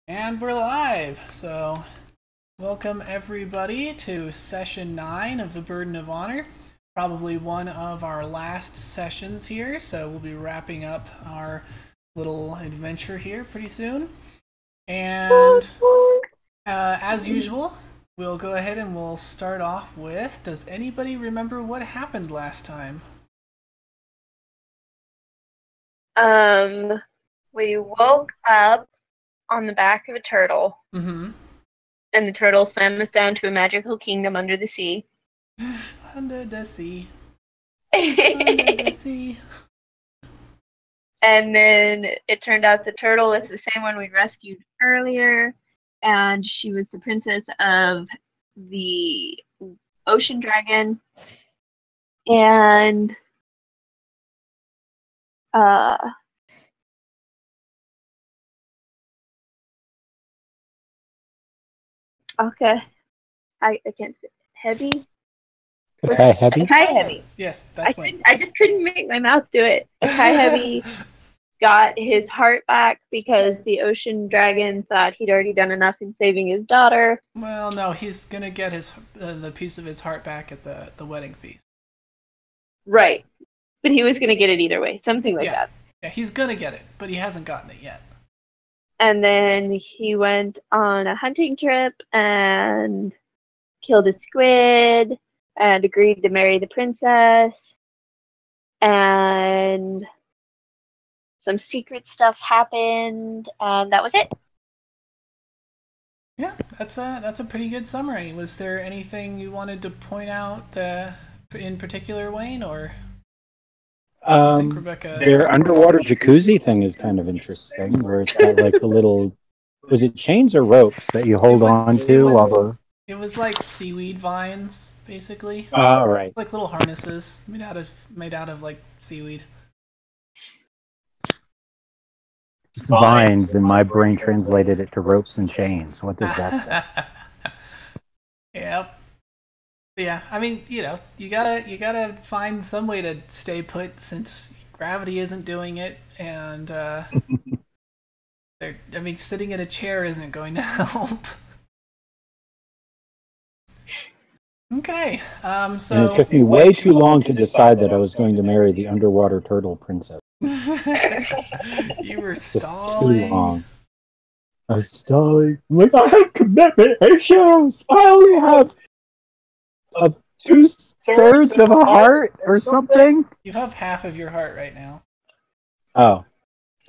And we're live! So, welcome everybody to session 9 of the Burden of Honor. Probably one of our last sessions here, so we'll be wrapping up our little adventure here pretty soon. And as usual, we'll go ahead and we'll start off with, does anybody remember what happened last time? We woke up on the back of a turtle. Mm-hmm. And the turtle swam us down to a magical kingdom under the sea. Under the sea. Under the sea. And then it turned out the turtle is the same one we rescued earlier. And she was the princess of the ocean dragon. And okay. I can't say heavy. Akai Heavy? Akai Heavy. Yes, that's I just couldn't make my mouth do it. Akai Heavy got his heart back because the ocean dragon thought he'd already done enough in saving his daughter. Well, no, he's gonna get his the piece of his heart back at the wedding feast. Right. But he was gonna get it either way. Something like that. Yeah, he's gonna get it, but he hasn't gotten it yet. And then he went on a hunting trip and killed a squid and agreed to marry the princess. And some secret stuff happened, and that was it. Yeah, that's a pretty good summary. Was there anything you wanted to point out in particular, Wayne, or? I think Rebecca. Their underwater jacuzzi thing is kind of interesting, where it's got like the little, was it chains or ropes that you hold on to while the... It was like seaweed vines, basically. Oh, right. Like little harnesses made out of like seaweed. It's vines, and my brain translated it to ropes and chains. What does that say? Yep. Yeah, I mean, you gotta find some way to stay put since gravity isn't doing it, and sitting in a chair isn't going to help. Okay, so... And it took me way too long to decide that I was going to marry the underwater turtle princess. You were stalling. Too long. I was stalling. Like, I have commitment issues! I only have 2/3 of a heart or something? You have half of your heart right now. Oh,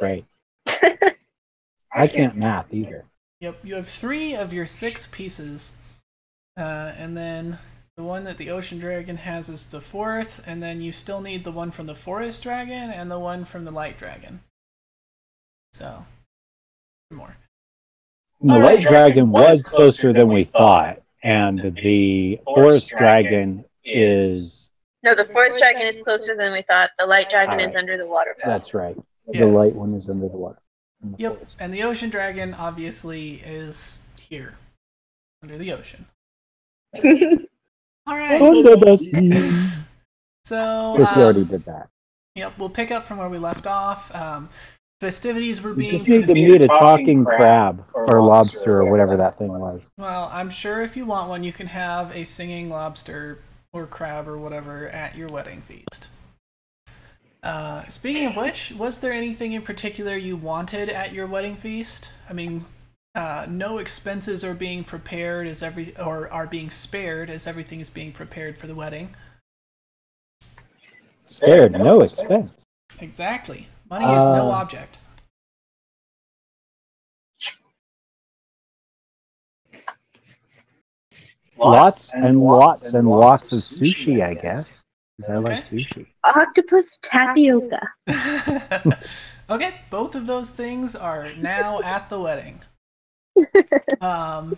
right. I can't math either. Yep, you have 3 of your 6 pieces. And then the one that the ocean dragon has is the 4th, and then you still need the one from the forest dragon and the one from the light dragon. So, more. The light dragon was closer than we thought, and the forest dragon is... No, the forest dragon is closer than we thought. The light dragon is under the waterfall. That's right. Yeah. The light one is under the water. Yep, forest. And the ocean dragon obviously is here, under the ocean. Alright. Under the sea. So, we already did that. Yep, we'll pick up from where we left off. Festivities were being... You just need to meet a talking crab or lobster or whatever that thing was. Well, I'm sure if you want one, you can have a singing lobster or crab or whatever at your wedding feast. Speaking of which, was there anything in particular you wanted at your wedding feast? I mean, no expenses are being prepared are being spared as everything is being prepared for the wedding. Spared, no expense. Exactly. Money is no object. Lots and lots and lots of sushi, I guess. Because I like sushi. Octopus tapioca. Okay, both of those things are now at the wedding. So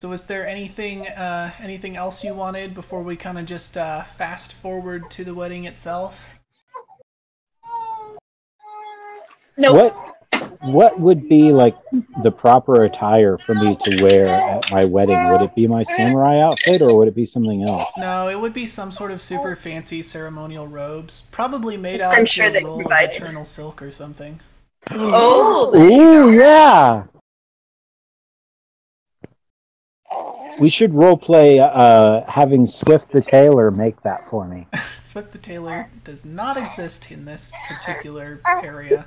was there anything else you wanted before we kind of just fast forward to the wedding itself? Nope. What would be like the proper attire for me to wear at my wedding? Would it be my samurai outfit or would it be something else? No, it would be some sort of super fancy ceremonial robes, probably made out of your roll of eternal silk or something. Oh, ooh, yeah. We should roleplay having Swift the Tailor make that for me. Swift the Tailor does not exist in this particular area.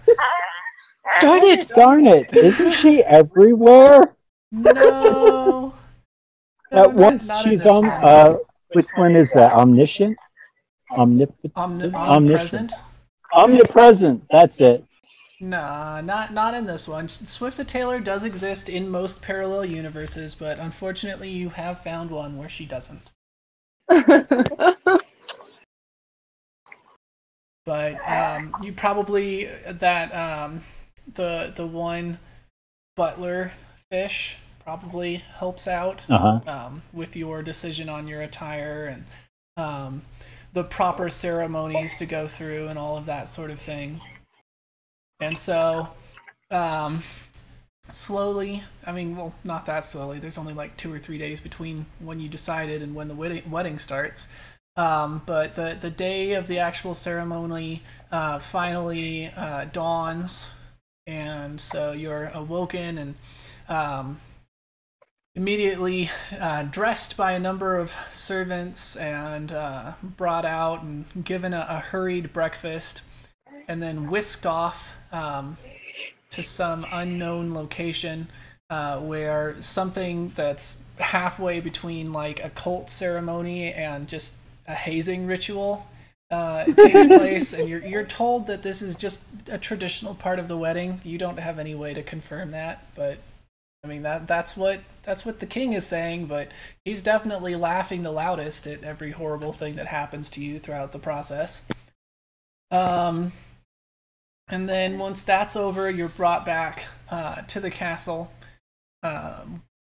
Darn it! Darn it! Isn't she everywhere? No. At once not she's in this one. Which one is that? Omniscient? Omnipresent? Omnipresent. That's it. Nah, not in this one. Swift the Tailor does exist in most parallel universes, but unfortunately you have found one where she doesn't. But you probably the one butler fish probably helps out with your decision on your attire and the proper ceremonies to go through and all of that sort of thing. And so, slowly, I mean, well, not that slowly, there's only like 2 or 3 days between when you decided and when the wedding starts. But the day of the actual ceremony finally dawns, and so you're awoken and immediately dressed by a number of servants and brought out and given a hurried breakfast, and then whisked off to some unknown location where something that's halfway between like a cult ceremony and just a hazing ritual takes place, and you're told that this is just a traditional part of the wedding. You don't have any way to confirm that, but I mean that's what the king is saying, but he's definitely laughing the loudest at every horrible thing that happens to you throughout the process. And then once that's over, you're brought back to the castle,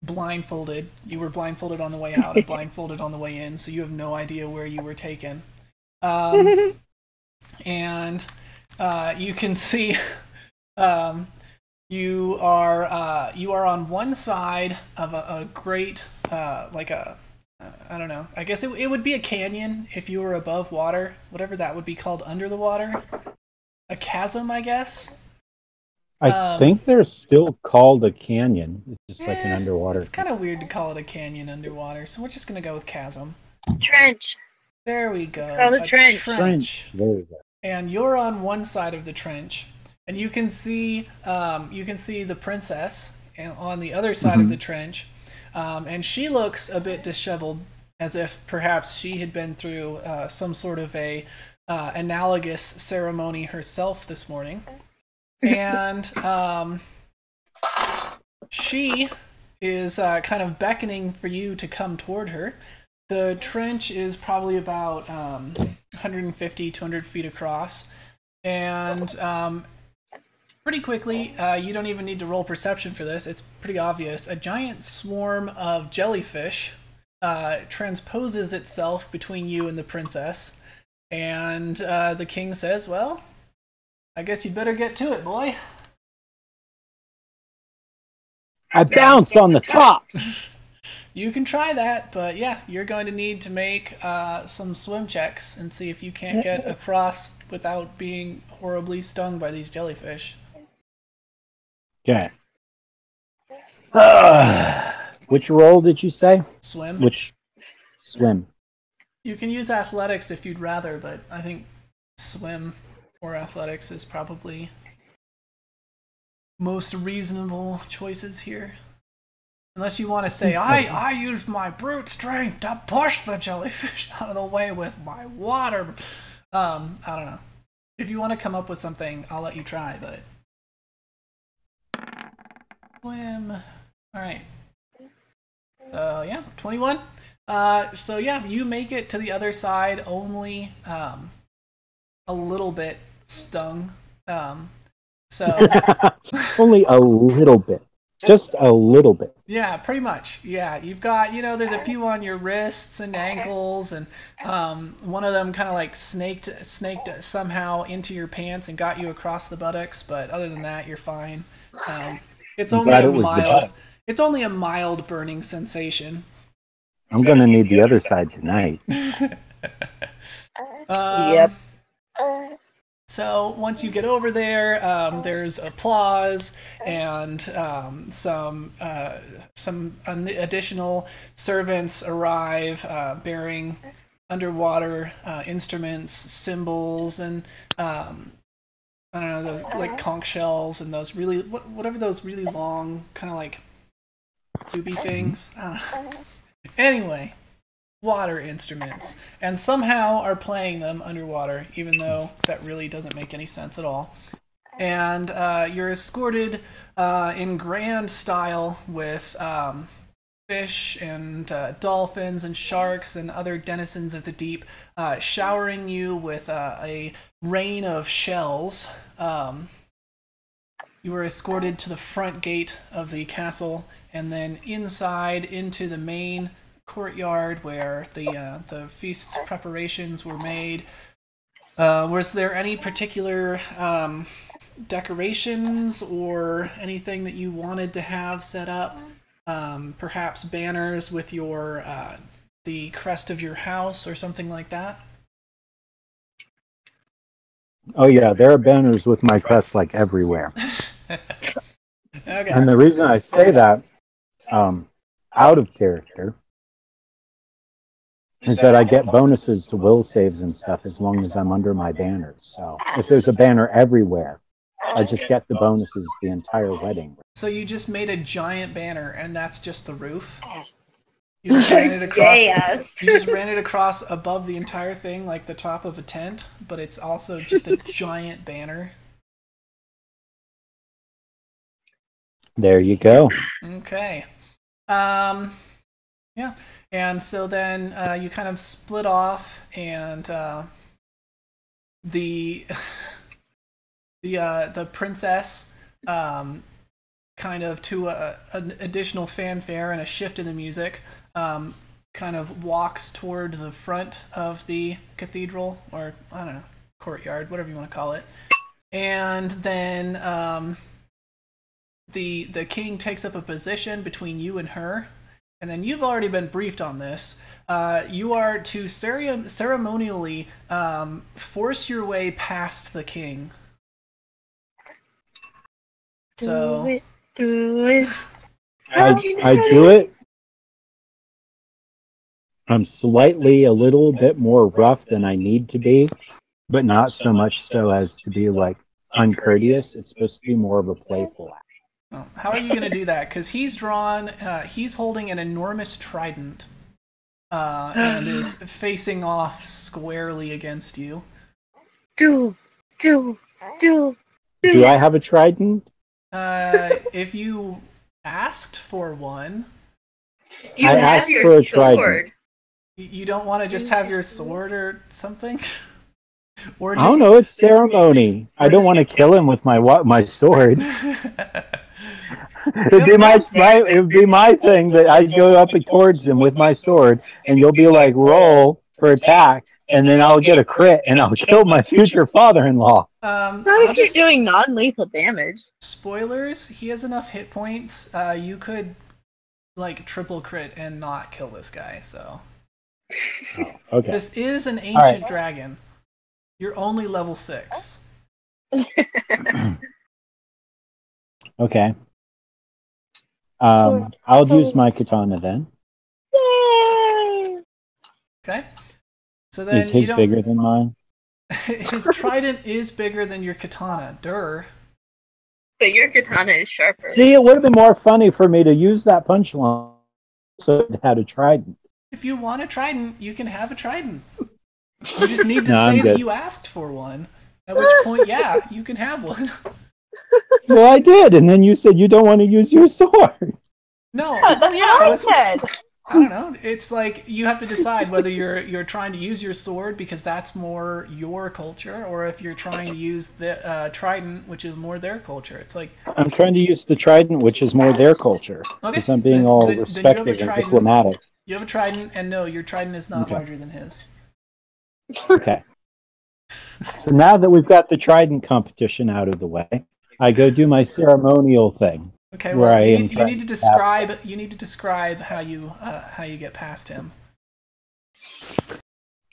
blindfolded. You were blindfolded on the way out and blindfolded on the way in, so you have no idea where you were taken. And you can see you are on one side of a great like a I don't know. I guess it would be a canyon if you were above water, whatever that would be called under the water. A chasm, I guess. I think they're still called a canyon. It's just like an underwater. It's kind of weird to call it a canyon underwater, so we're just gonna go with chasm. Trench. There we go. It's called a trench. There we go. And you're on one side of the trench, and you can see the princess on the other side of the trench, and she looks a bit disheveled, as if perhaps she had been through some sort of a analogous ceremony herself this morning. And she is kind of beckoning for you to come toward her. The trench is probably about 150, 200 feet across, and pretty quickly, you don't even need to roll perception for this, it's pretty obvious, a giant swarm of jellyfish transposes itself between you and the princess. And the king says, well, I guess you better get to it, boy. I bounce on the tops. You can try that, but yeah, you're going to need to make some swim checks and see if you can't get across without being horribly stung by these jellyfish. Okay. Which roll did you say? Swim. Which swim? You can use athletics if you'd rather, but I think swim or athletics is probably most reasonable choices here. Unless you want to say, I used my brute strength to push the jellyfish out of the way with my water. I don't know. If you want to come up with something, I'll let you try, but... Swim. Alright. Yeah, 21. So yeah, you make it to the other side, only a little bit stung. So only a little bit, just a little bit. Yeah, pretty much. Yeah, you've got, there's a few on your wrists and ankles, and one of them kind of like snaked somehow into your pants and got you across the buttocks. But other than that, you're fine. It's only It's only a mild burning sensation. I'm gonna need the other side tonight. Yep. So once you get over there, there's applause and some additional servants arrive bearing underwater instruments, cymbals, and I don't know, those like conch shells and those really whatever those really long kind of like doobie things. I don't know. Anyway, water instruments, and somehow are playing them underwater, even though that really doesn't make any sense at all. And you're escorted in grand style with fish and dolphins and sharks and other denizens of the deep, showering you with a rain of shells. You were escorted to the front gate of the castle, and then inside into the main courtyard where the feast's preparations were made. Was there any particular decorations or anything that you wanted to have set up? Perhaps banners with your the crest of your house or something like that? Oh yeah, there are banners with my crest like everywhere. Okay. And the reason I say that, out of character, is that I get bonuses to will saves and stuff as long as I'm under my banners. So if there's a banner everywhere, I just get the bonuses the entire wedding. So you just made a giant banner, and that's just the roof? You just ran it across. You just ran it across above the entire thing, like the top of a tent, but it's also just a giant banner. There you go. Okay. Yeah. And so then you kind of split off, and the princess, kind of to an additional fanfare and a shift in the music, kind of walks toward the front of the cathedral, or I don't know, courtyard, whatever you want to call it. And then the king takes up a position between you and her. And then you've already been briefed on this. You are to ceremonially force your way past the king. So Do it. I do it. I'm slightly a little bit more rough than I need to be, but not so much so as to be like uncourteous. It's supposed to be more of a playful act. Well, how are you going to do that? Because he's holding an enormous trident and is facing off squarely against you. Do I have a trident? If you asked for one. You have your sword. You don't want to just have your sword or something? Or just, I don't know, it's ceremony. I don't want to kill him with my sword. It'd be my thing that I'd go up towards him with my sword, and you'll be like, roll for attack, and then I'll get a crit, and I'll kill my future father-in-law. What if you're doing non-lethal damage? Spoilers, he has enough hit points. You could like triple crit and not kill this guy, so. Oh, okay. This is an ancient dragon. You're only level 6. Okay. I'll use my katana then. Yay! Okay. So then is his bigger than mine? His trident is bigger than your katana. Durr. But your katana is sharper. See, it would have been more funny for me to use that punchline so it had a trident. If you want a trident, you can have a trident. You just need to say that you asked for one. At which point, yeah, you can have one. Well, I did, and then you said you don't want to use your sword. No, that's what I said. I don't know. It's like you have to decide whether you're trying to use your sword because that's more your culture, or if you're trying to use the trident, which is more their culture. It's like I'm trying to use the trident, which is more their culture, because I'm being all respectful and diplomatic. You have a trident, and no, your trident is not larger than his. Okay. So now that we've got the trident competition out of the way, I go do my ceremonial thing. Okay, well, you need to describe how you get past him.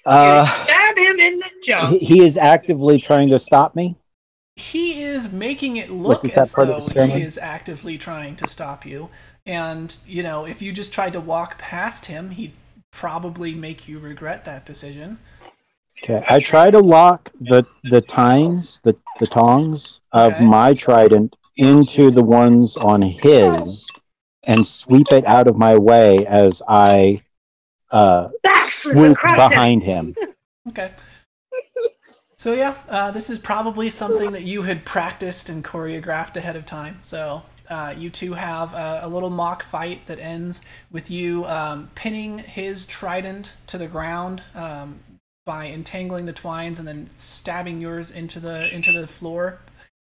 Stab him in the jaw. He is actively trying to stop me. He is making it look Is that as part of though the ceremony? he is actively trying to stop you. And, you know, if you just tried to walk past him, he'd probably make you regret that decision. Okay, I try to lock the tongs of Okay. my trident into the ones on his, and sweep it out of my way as I swoop behind him. Okay. So yeah, this is probably something that you had practiced and choreographed ahead of time. So you two have a little mock fight that ends with you pinning his trident to the ground by entangling the twines and then stabbing yours into the floor,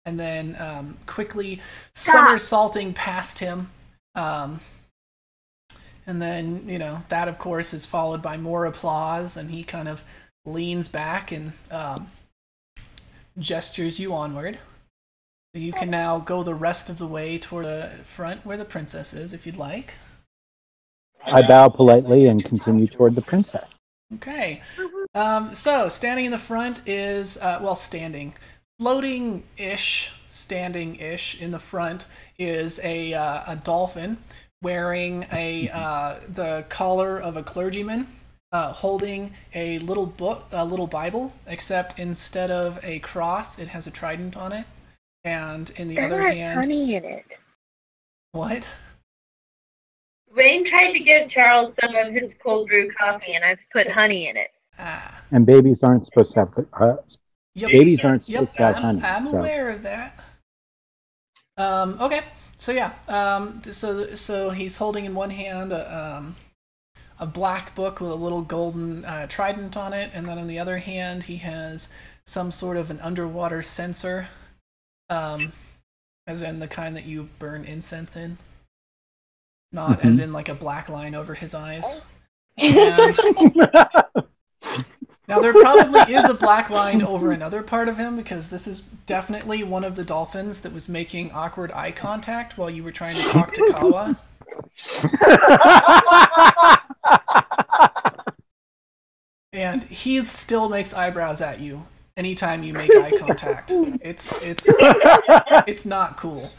and then quickly somersaulting past him. And then, you know, that of course is followed by more applause, and he kind of leans back and gestures you onward. So you can now go the rest of the way toward the front where the princess is, if you'd like. I bow politely and continue toward the princess. Okay. So standing in the front is, floating-ish, standing-ish in the front is a dolphin wearing the collar of a clergyman, holding a little book, a little Bible, except instead of a cross, it has a trident on it. And in the other hand, honey in it. What? Wayne tried to give Charles some of his cold brew coffee, and I've put honey in it. And babies aren't supposed to have babies aren't supposed to have honey. I'm aware of that. Okay. So yeah. So he's holding in one hand a black book with a little golden trident on it, and then on the other hand he has some sort of an underwater censer, as in the kind that you burn incense in, not as in like a black line over his eyes. And now there probably is a black line over another part of him, because this is definitely one of the dolphins that was making awkward eye contact while you were trying to talk to Kawa. And he still makes eyebrows at you anytime you make eye contact. It's not cool.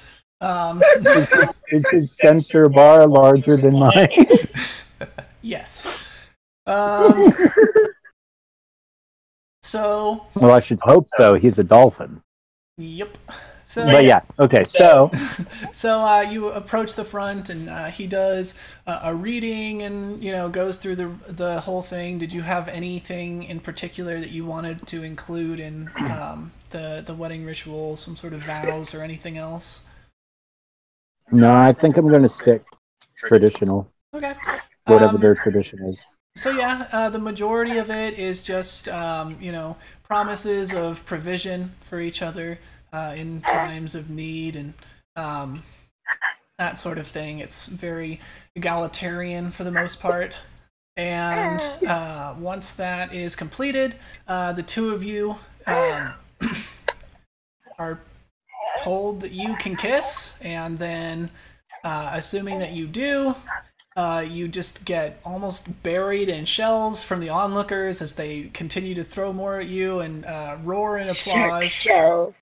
Is his sensor bar larger than mine? Yes. So. Well, I should hope so. He's a dolphin. Yep. So. But yeah. Okay. So. So you approach the front, and he does a reading, and goes through the whole thing. Did you have anything in particular that you wanted to include in the wedding ritual? Some sort of vows or anything else? No, I think I'm going to stick traditional. Okay. Whatever their tradition is. So yeah, the majority of it is just promises of provision for each other in times of need, and that sort of thing. It's very egalitarian for the most part. And once that is completed, the two of you are told that you can kiss, and then assuming that you do, you just get almost buried in shells from the onlookers as they continue to throw more at you and roar in applause. Shells.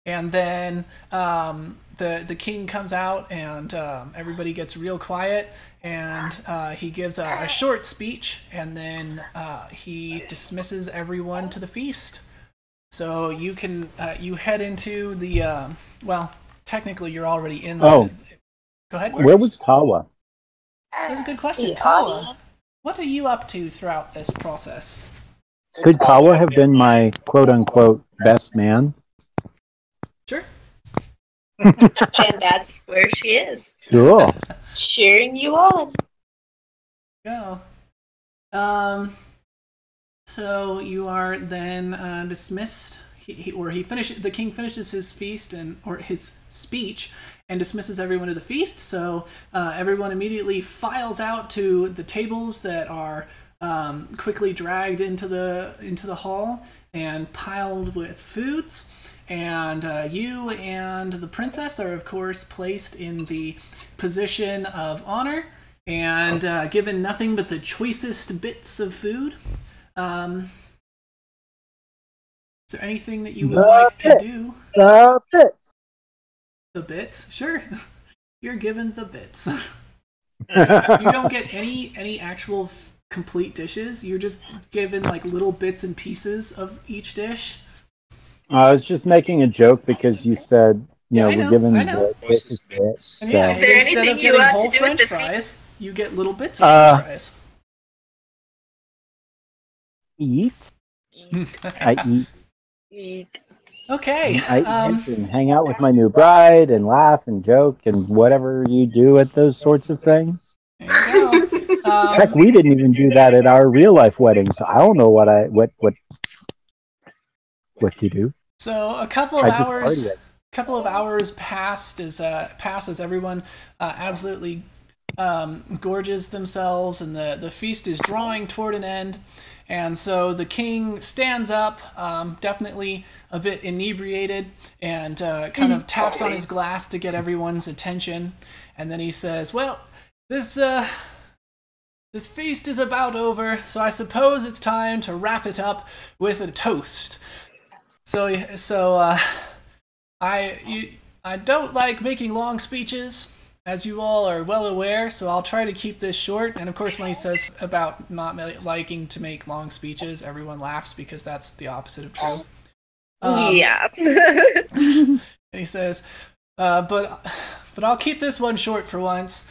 And then the king comes out, and everybody gets real quiet, and he gives a short speech, and then he dismisses everyone to the feast. So you can you head into the well, technically you're already in the... Oh. Go ahead. Where was Kawa? That's a good question. Kawa, what are you up to throughout this process? Could Kawa have been my quote-unquote best man? Sure. And that's where she is. Cool. Cheering you on. Go. So you are then dismissed. The king finishes his feast or his speech and dismisses everyone to the feast. So everyone immediately files out to the tables that are quickly dragged into the hall and piled with foods. And you and the princess are, of course, placed in the position of honor and given nothing but the choicest bits of food. Is there anything that you would like to do? The bits. The bits? Sure. You're given the bits. You don't get any actual complete dishes. You're just given like little bits and pieces of each dish. I was just making a joke because you said, Yeah, we're given I know. the bits. So. And yeah, Is there instead of anything you getting want whole to do with French the fries, you get little bits of French fries. Eat. I eat. Eat. Okay. I eat and hang out with my new bride and laugh and joke and whatever you do at those sorts of things. There you go. Heck, we didn't even do that at our real life wedding, so I don't know what to do. So a couple of hours passed as everyone absolutely gorges themselves, and the feast is drawing toward an end. And so the king stands up, definitely a bit inebriated, and kind of taps on his glass to get everyone's attention. And then he says, "Well, this feast is about over, so I suppose it's time to wrap it up with a toast." I don't like making long speeches, as you all are well aware, so I'll try to keep this short. And of course, when he says about not liking to make long speeches, everyone laughs because that's the opposite of true. Yeah. And he says, but I'll keep this one short for once.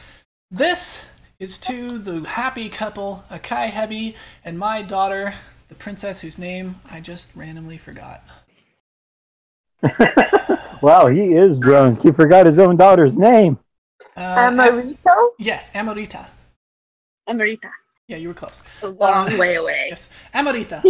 This is to the happy couple, Akai Hebi, and my daughter, the princess whose name I just randomly forgot. Wow, he is drunk. He forgot his own daughter's name. Amarito? Yes, Amorita. Amarita. Yeah, you were close. A long way away. Yes, Amorita.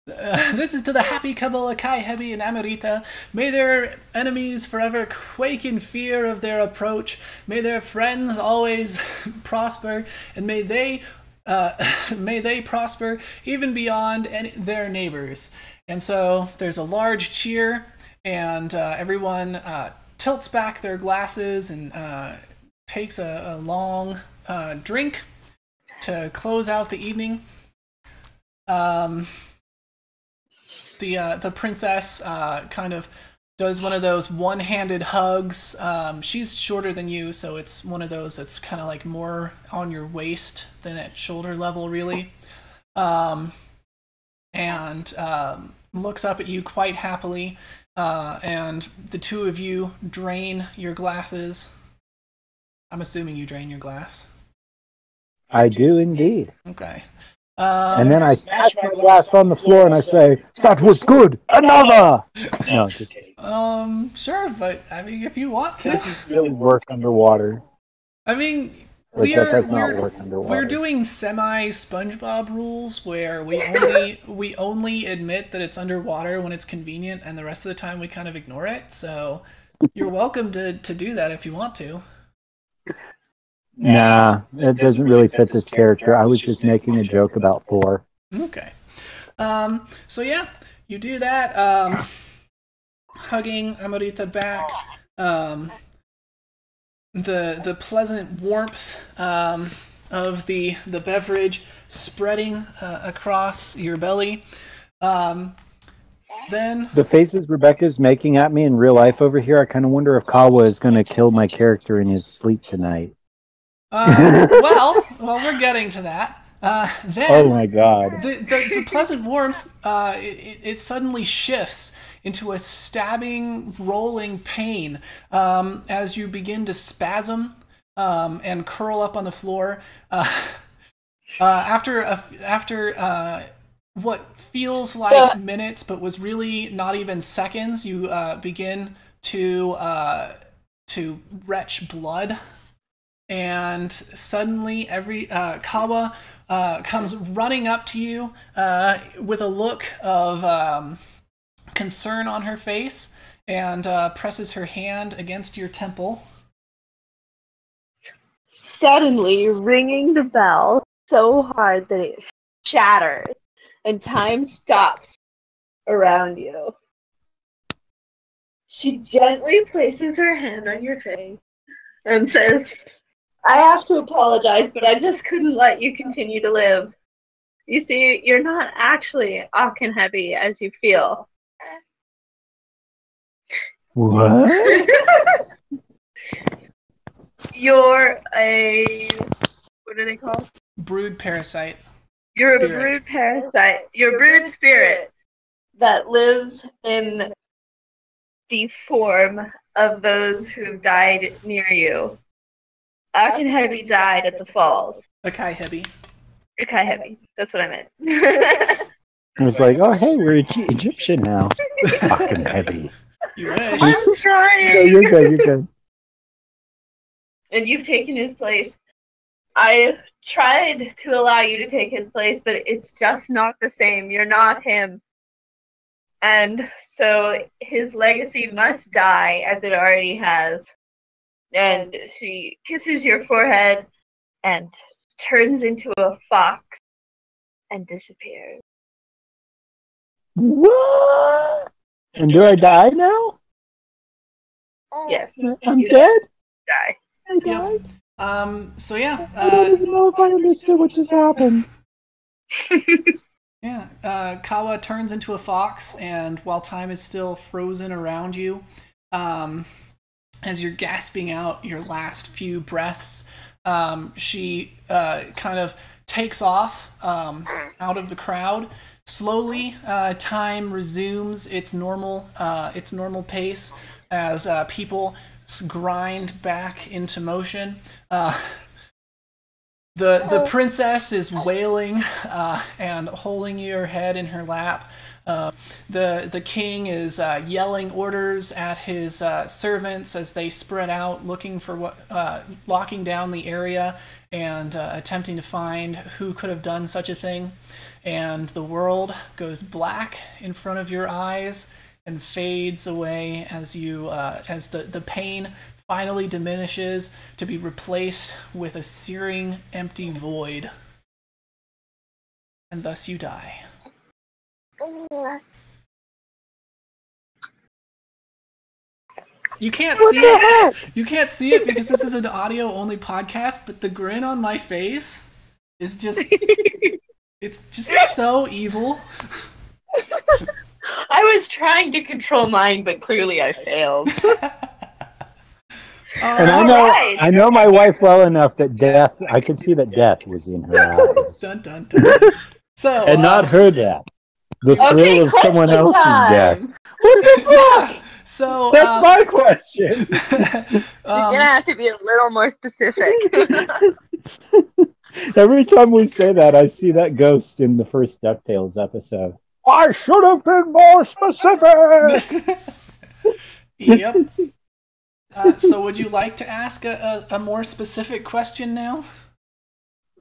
This is to the happy couple, Akai Hebi and Amarita. May their enemies forever quake in fear of their approach. May their friends always prosper, and may they prosper even beyond their neighbors. And so there's a large cheer, and everyone tilts back their glasses and takes a long drink to close out the evening. The princess kind of does one of those one-handed hugs. She's shorter than you, so it's one of those that's kind of like more on your waist than at shoulder level, really. And looks up at you quite happily, and the two of you drain your glasses. I'm assuming you drain your glass. I do indeed. Okay. And then I smash my glass on the floor and I say, "That was good. Another." No, just kidding. Sure, but I mean, if you want to. Doesn't really work underwater. I mean, we're doing semi SpongeBob rules where we only admit that it's underwater when it's convenient, and the rest of the time we kind of ignore it. So you're welcome to do that if you want to. Nah, it doesn't really fit this character. I was just making a joke about Thor. Okay. So yeah, you do that. Hugging Amorita back. The pleasant warmth of the beverage spreading across your belly. Then the faces Rebecca's making at me in real life over here, I kind of wonder if Kawa is going to kill my character in his sleep tonight. Well, we're getting to that. Then, oh my god! The pleasant warmth it suddenly shifts into a stabbing, rolling pain as you begin to spasm and curl up on the floor. After what feels like minutes, but was really not even seconds, you begin to retch blood, and suddenly Kawa comes running up to you with a look of concern on her face and presses her hand against your temple. Suddenly ringing the bell so hard that it shatters and time stops around you. She gently places her hand on your face and says, "I have to apologize, but I just couldn't let you continue to live. You see, you're not actually Aachen heavy as you feel. What? You're a... what are they called? Brood parasite. You're Spirit. a brood parasite. You're a brood spirit that lives in the form of those who have died near you. Aachen heavy died at the falls. Akai Hebi. Akai heavy. That's what I meant. It was like, oh, hey, we're Egyptian now. Fucking heavy. You wish. I'm trying. No, you're good. You're good. And you've taken his place. I tried to allow you to take his place, but it's just not the same. You're not him. And so his legacy must die, as it already has. And she kisses your forehead and turns into a fox and disappears. What? And do I die now? Yes. I'm you dead? die. I died? So yeah. I don't even know if I understood what just happened. Yeah, Kawa turns into a fox, and while time is still frozen around you, as you're gasping out your last few breaths, she kind of takes off out of the crowd. Slowly, time resumes its normal pace as people grind back into motion. The princess is wailing and holding your head in her lap. The king is yelling orders at his servants as they spread out, looking for locking down the area and attempting to find who could have done such a thing. And the world goes black in front of your eyes and fades away as the pain finally diminishes to be replaced with a searing, empty void. And thus you die. You can't see it. You can't see it because this is an audio-only podcast, but the grin on my face is just... it's just so evil. I was trying to control mine, but clearly I failed. And I know my wife well enough that I could see that death was in her eyes. Dun, dun, dun. So, and not her death. The thrill of someone else's death. What the fuck? So that's my question. You're gonna have to be a little more specific. Every time we say that, I see that ghost in the first DuckTales episode. I should have been more specific. Yep. So would you like to ask a more specific question now?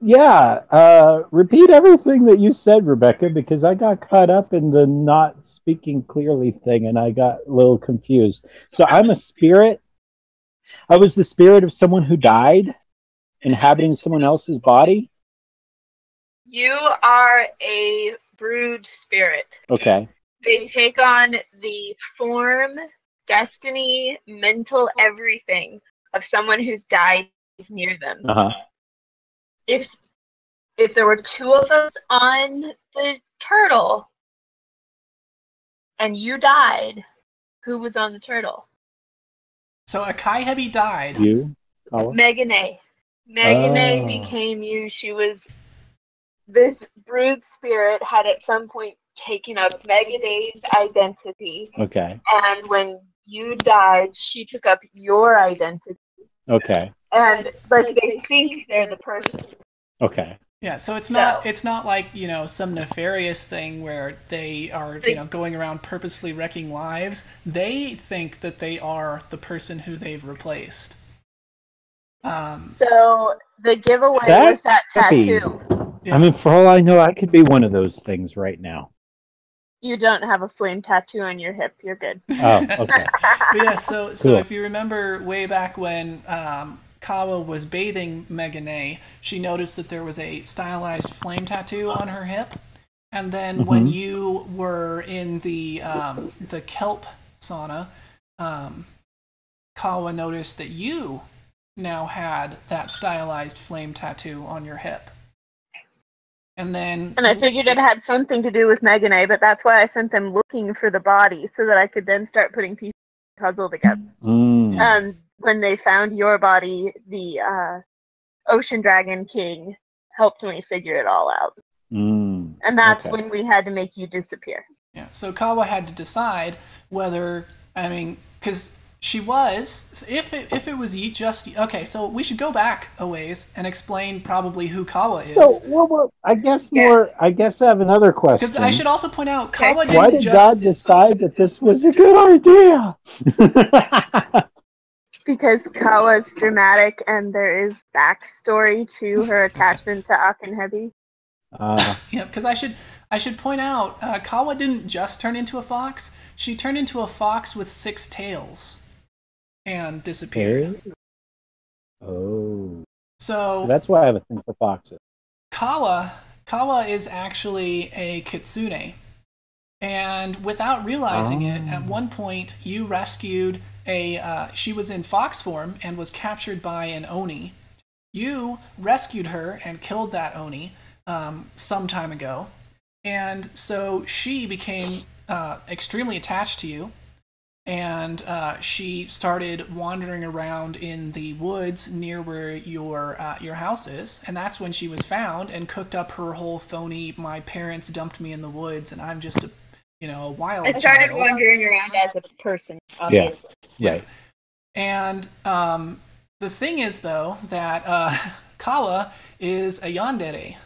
Yeah. Repeat everything that you said, Rebecca, because I got caught up in the not speaking clearly thing and I got a little confused. So I'm a spirit. I was the spirit of someone who died, inhabiting someone else's body. You are a brood spirit. Okay. They take on the form, destiny, mental everything of someone who's died near them. Uh-huh. If there were two of us on the turtle and you died, who was on the turtle? So Akai Hebi died. You? Megane. Megane became you. She was... This brood spirit had at some point taken up Megane's identity. Okay. And when you died, she took up your identity. Okay. And like they think they're the person. Okay. Yeah, so it's not like, some nefarious thing where they are, going around purposefully wrecking lives. They think that they are the person who they've replaced. So the giveaway was that tattoo. Yeah. I mean, for all I know, I could be one of those things right now. You don't have a flame tattoo on your hip. You're good. Oh, okay. But yeah, so if you remember way back when Kawa was bathing Megane, she noticed that there was a stylized flame tattoo on her hip. And then when you were in the kelp sauna, Kawa noticed that you now had that stylized flame tattoo on your hip. And then... And I figured it had something to do with Megane, but that's why I sent them looking for the body, so that I could then start putting pieces of the puzzle together. Mm. When they found your body, the Ocean Dragon King helped me figure it all out. Mm. And that's Okay. when we had to make you disappear. Yeah, so Kawa had to decide whether, I mean, because she was, if it was just, okay, so we should go back a ways and explain probably who Kawa is. So, well, I guess I have another question. Because I should also point out, Kawa didn't Why did God decide that this was a good idea? Because Kawa's dramatic, and there is backstory to her attachment to Akenhebi. Yeah, because I should point out, Kawa didn't just turn into a fox. She turned into a fox with 6 tails and disappeared. Oh. So that's why I have a thing for foxes. Kawa is actually a kitsune. And without realizing it, at one point you rescued she was in fox form and was captured by an oni. You rescued her and killed that oni some time ago. And so she became extremely attached to you. And she started wandering around in the woods near where your house is, and that's when she was found and cooked up her whole phony "my parents dumped me in the woods and I'm just a wild child." I started wandering around as a person, obviously. Yeah. Right. And the thing is, though, that Kawa is a yandere.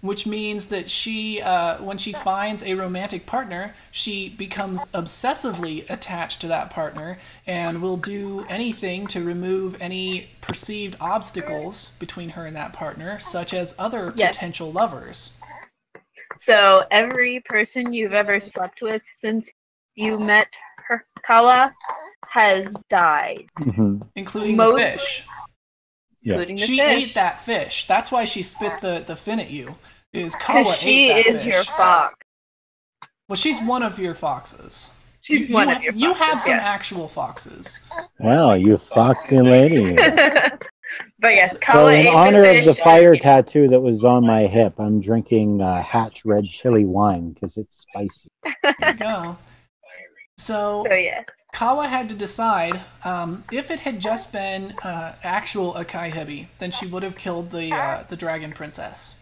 Which means that she, when she finds a romantic partner, she becomes obsessively attached to that partner and will do anything to remove any perceived obstacles between her and that partner, such as other potential lovers. So every person you've ever slept with since you met Kawa has died. Mm-hmm. Including the fish. Yeah. She ate that fish. That's why she spit the fin at you. Kawa she ate that is fish. your fox. Well, she's one of your foxes. She's one of your foxes. You have some actual foxes. Wow, you foxy lady. But yes, Kawa in honor of the fire tattoo that was on my hip, I'm drinking Hatch Red Chili wine because it's spicy. There you go. So yes. Kawa had to decide if it had just been actual Akai-Hebi, then she would have killed the dragon princess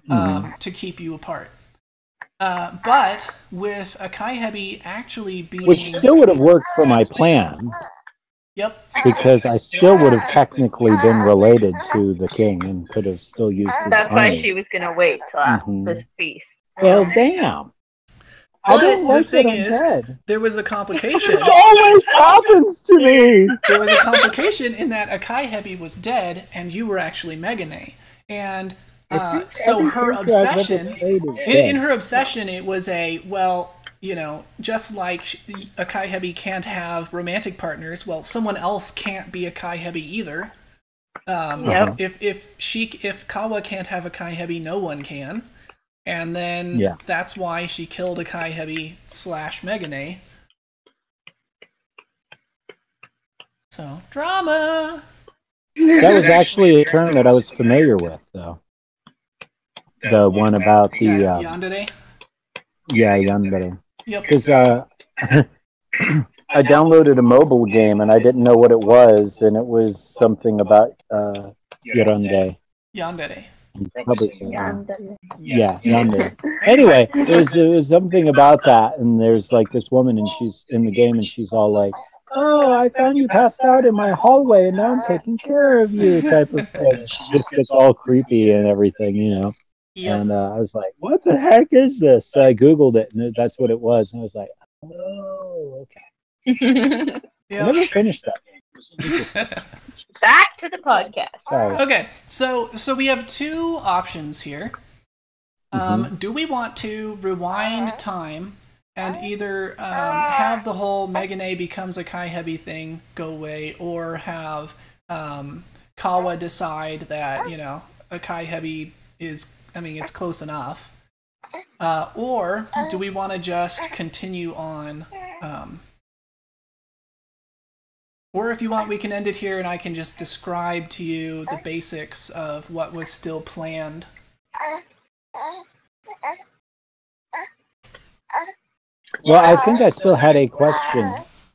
to keep you apart. But with Akai-Hebi actually being... Which still would have worked for my plan. Yep. Because I still would have technically been related to the king and could have still used his That's army. why she was going to wait till this feast. Well, damn. But the thing is, there was a complication. This always happens to me! There was a complication in that Akai-Hebi was dead and you were actually Megane. And so her obsession, in her obsession, it was just like Akai-Hebi can't have romantic partners, well, someone else can't be Akai-Hebi either. If Kawa can't have Akai-Hebi, no one can. And then that's why she killed Akai-Hebi / Megane. So, drama! That was actually a term that I was familiar with, though. The one about the... yandere? Yeah, yandere. Yep. Because I downloaded a mobile game and I didn't know what it was, and it was something about Yandere. Yandere. Yeah, yandere. Anyway, it was something about that, and there's like this woman, and she's in the game, and she's all like, "Oh, I found you passed out in my hallway, and now I'm taking care of you," type of thing. She just gets all creepy and everything, Yep. And I was like, "What the heck is this?" So I Googled it, and that's what it was. And I was like, "Oh, okay." I never finished that game. Back to the podcast. Sorry. Okay, so we have 2 options here. Do we want to rewind time and either have the whole Megane becomes Akai-Hebi thing go away, or have Kawa decide that, Akai-Hebi is... it's close enough. Or do we want to just continue on? Or if you want, we can end it here and I can just describe to you the basics of what was still planned Well, I think I still had a question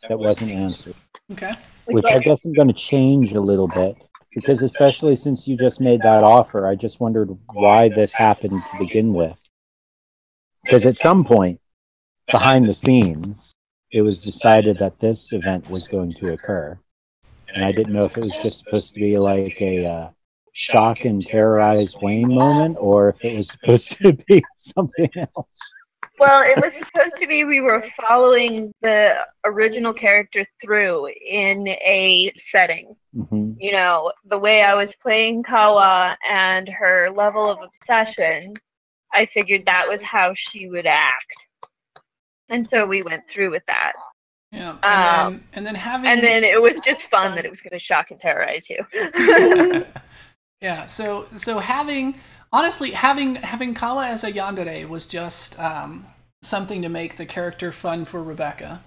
that wasn't answered, Okay. which I guess I'm going to change a little bit, because especially since you just made that offer, I just wondered why this happened to begin with. Because at some point, behind the scenes, it was decided that this event was going to occur. And I didn't know if it was just supposed to be like a shock and terrorize Wayne moment, or if it was supposed to be something else. Well, it was supposed to be we were following the original character through in a setting. Mm-hmm. You know, the way I was playing Kawa and her level of obsession, I figured that was how she would act. And so we went through with that. Yeah, and then it was just fun that it was going to shock and terrorize you. Yeah, so having Kawa as a yandere was just something to make the character fun for Rebecca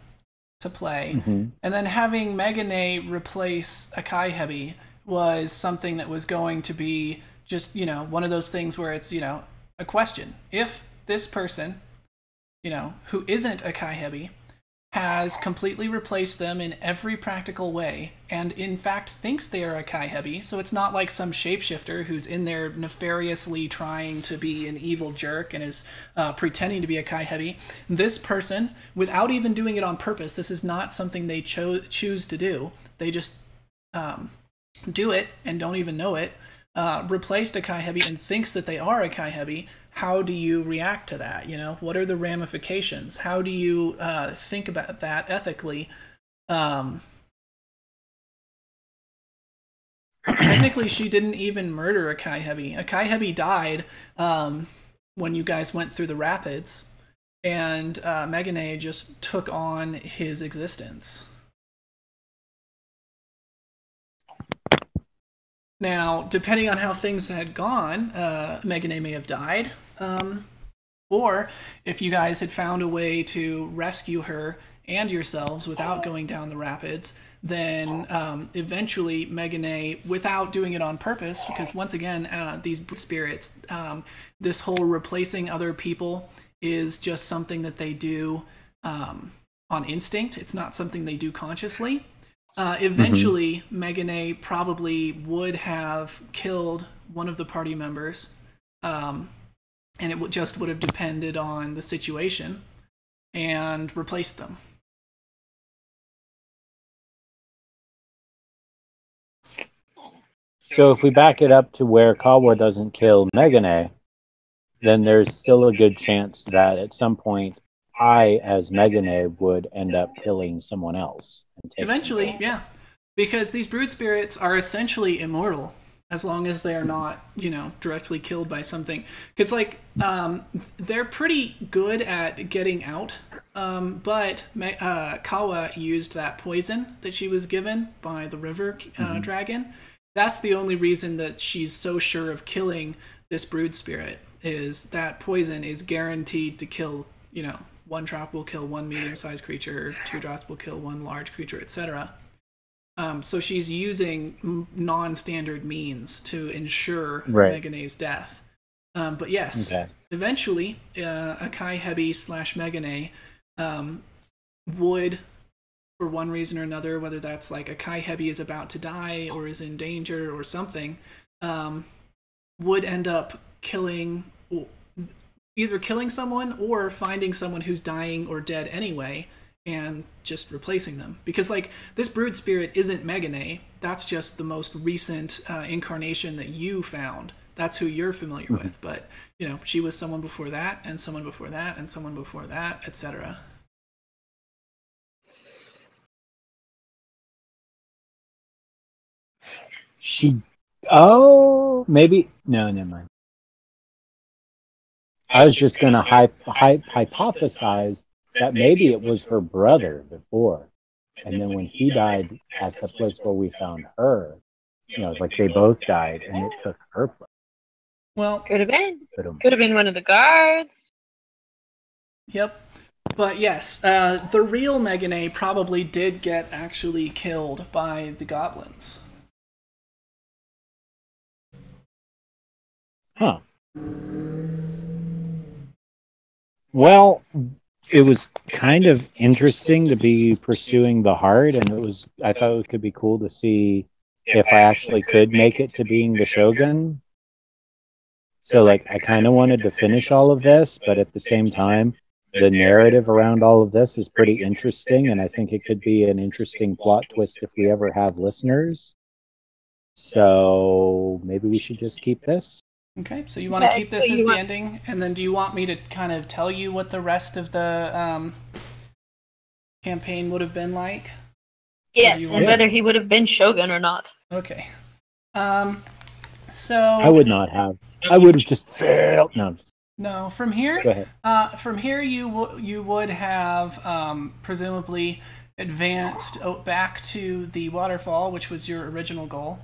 to play. Mm-hmm. And then having Megane replace Akai Hebi was something that was going to be just, you know, one of those things where it's, you know, a question. If this person, you know, who isn't Akai Hebi has completely replaced them in every practical way, and in fact thinks they are Akai Hebi, so it's not like some shapeshifter who's in there nefariously trying to be an evil jerk and is pretending to be Akai Hebi. This person, without even doing it on purpose, this is not something they choose to do. They just do it and don't even know it. Replaced Akai Hebi and thinks that they are Akai Hebi. How do you react to that? You know, what are the ramifications? How do you think about that ethically? Technically, she didn't even murder Akai Hebi. Akai Hebi died when you guys went through the rapids, and Megane just took on his existence. Now, depending on how things had gone, Megane may have died. Or if you guys had found a way to rescue her and yourselves without going down the rapids, then eventually Megane, without doing it on purpose, because once again, these spirits, this whole replacing other people is just something that they do on instinct. It's not something they do consciously. Eventually, Megane probably would have killed one of the party members, and it just would have depended on the situation, and replaced them. So if we back it up to where Kawa doesn't kill Megane, then there's still a good chance that at some point I, as Megane, would end up killing someone else. Eventually, yeah. Because these brood spirits are essentially immortal, as long as they are not, you know, directly killed by something. Because, like, they're pretty good at getting out, but Kawa used that poison that she was given by the river dragon. That's the only reason that she's so sure of killing this brood spirit, is that poison is guaranteed to kill, you know, one drop will kill one medium-sized creature, 2 drops will kill one large creature, etc. So she's using non-standard means to ensure Megane's death. But yes, eventually, Akai Hebi / Megane would, for one reason or another, whether that's like Akai Hebi is about to die or is in danger or something, would end up either killing someone or finding someone who's dying or dead anyway and just replacing them. Because, like, this brood spirit isn't Megane. That's just the most recent incarnation that you found. That's who you're familiar with. But, you know, she was someone before that, and someone before that, and someone before that, etc. Maybe, no, never mind. I was just going to hypothesize that maybe it was her brother before. And then when he died at the place where we found her, you know, like they both died and it took her place. Well, could have been. Could have been one of the guards. Yep. But yes, the real Megane probably did get actually killed by the goblins. Huh. Well, it was kind of interesting to be pursuing the heart, and I thought it could be cool to see if I actually could make it to being the shogun. So, like, I kind of wanted to finish all of this, but at the same time, the narrative around all of this is pretty interesting, and I think it could be an interesting plot twist if we ever have listeners. So maybe we should just keep this. Okay, so you want to keep this as the ending, and then do you want me to kind of tell you what the rest of the campaign would have been like? Yes, and whether he would have been shogun or not. Okay. So I would not have. I would have just failed. No, from here. Go ahead. From here, you would have presumably advanced back to the waterfall, which was your original goal.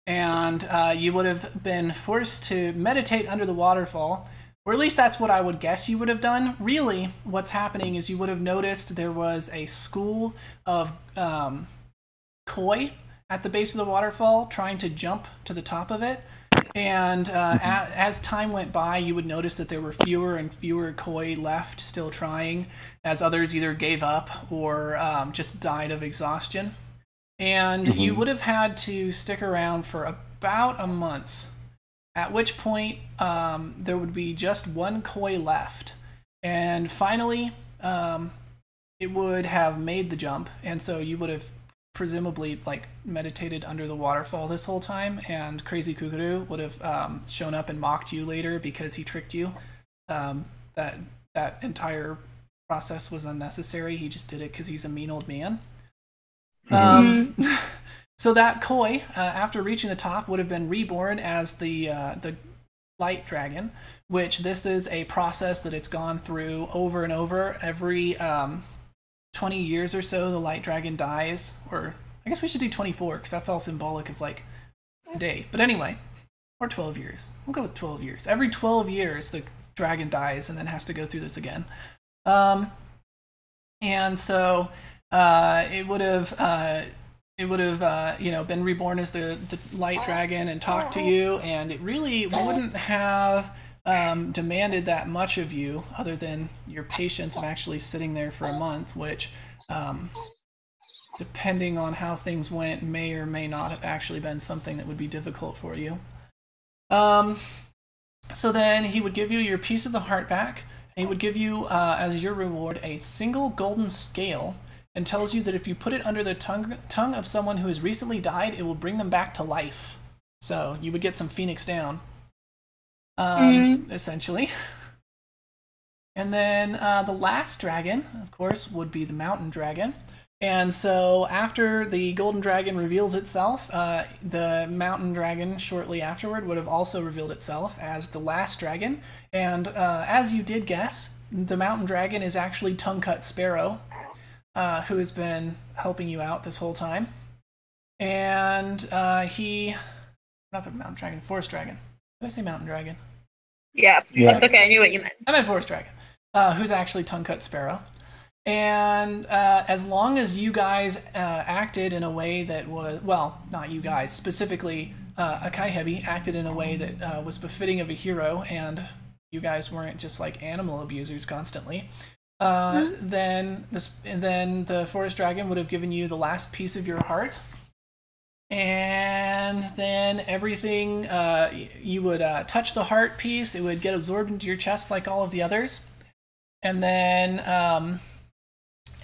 And you would have been forced to meditate under the waterfall, or at least that's what I would guess you would have done. Really, what's happening is you would have noticed there was a school of koi at the base of the waterfall trying to jump to the top of it. And as time went by, you would notice that there were fewer and fewer koi left still trying, as others either gave up or just died of exhaustion. And you would have had to stick around for about a month, at which point there would be just one koi left. And finally, it would have made the jump, and so you would have presumably like meditated under the waterfall this whole time, and Crazy Kukuru would have shown up and mocked you later because he tricked you. That entire process was unnecessary. He just did it because he's a mean old man. So that koi, after reaching the top, would have been reborn as the light dragon, which this is a process that it's gone through over and over. Every 20 years or so, the light dragon dies, or I guess we should do 24 because that's all symbolic of like a day. But anyway, or 12 years. We'll go with 12 years. Every 12 years, the dragon dies and then has to go through this again. And so it would have been reborn as the light dragon and talked to you, and it really wouldn't have demanded that much of you other than your patience of actually sitting there for a month, which depending on how things went may or may not have actually been something that would be difficult for you. So then he would give you your piece of the heart back, and he would give you as your reward a single golden scale, and tells you that if you put it under the tongue of someone who has recently died, it will bring them back to life. So you would get some Phoenix down, essentially. And then the last dragon, of course, would be the mountain dragon. And so after the golden dragon reveals itself, the mountain dragon shortly afterward would have also revealed itself as the last dragon. And as you did guess, the mountain dragon is actually Tongue-Cut Sparrow, who has been helping you out this whole time. And not the mountain dragon, the forest dragon. Did I say mountain dragon? Yeah, that's okay. I knew what you meant. I meant forest dragon, who's actually Tongue-Cut Sparrow. And as long as you guys acted in a way that was, well, not you guys, specifically Akaihebi acted in a way that was befitting of a hero, and you guys weren't just like animal abusers constantly, then the forest dragon would have given you the last piece of your heart, and then everything, you would touch the heart piece, it would get absorbed into your chest like all of the others, and then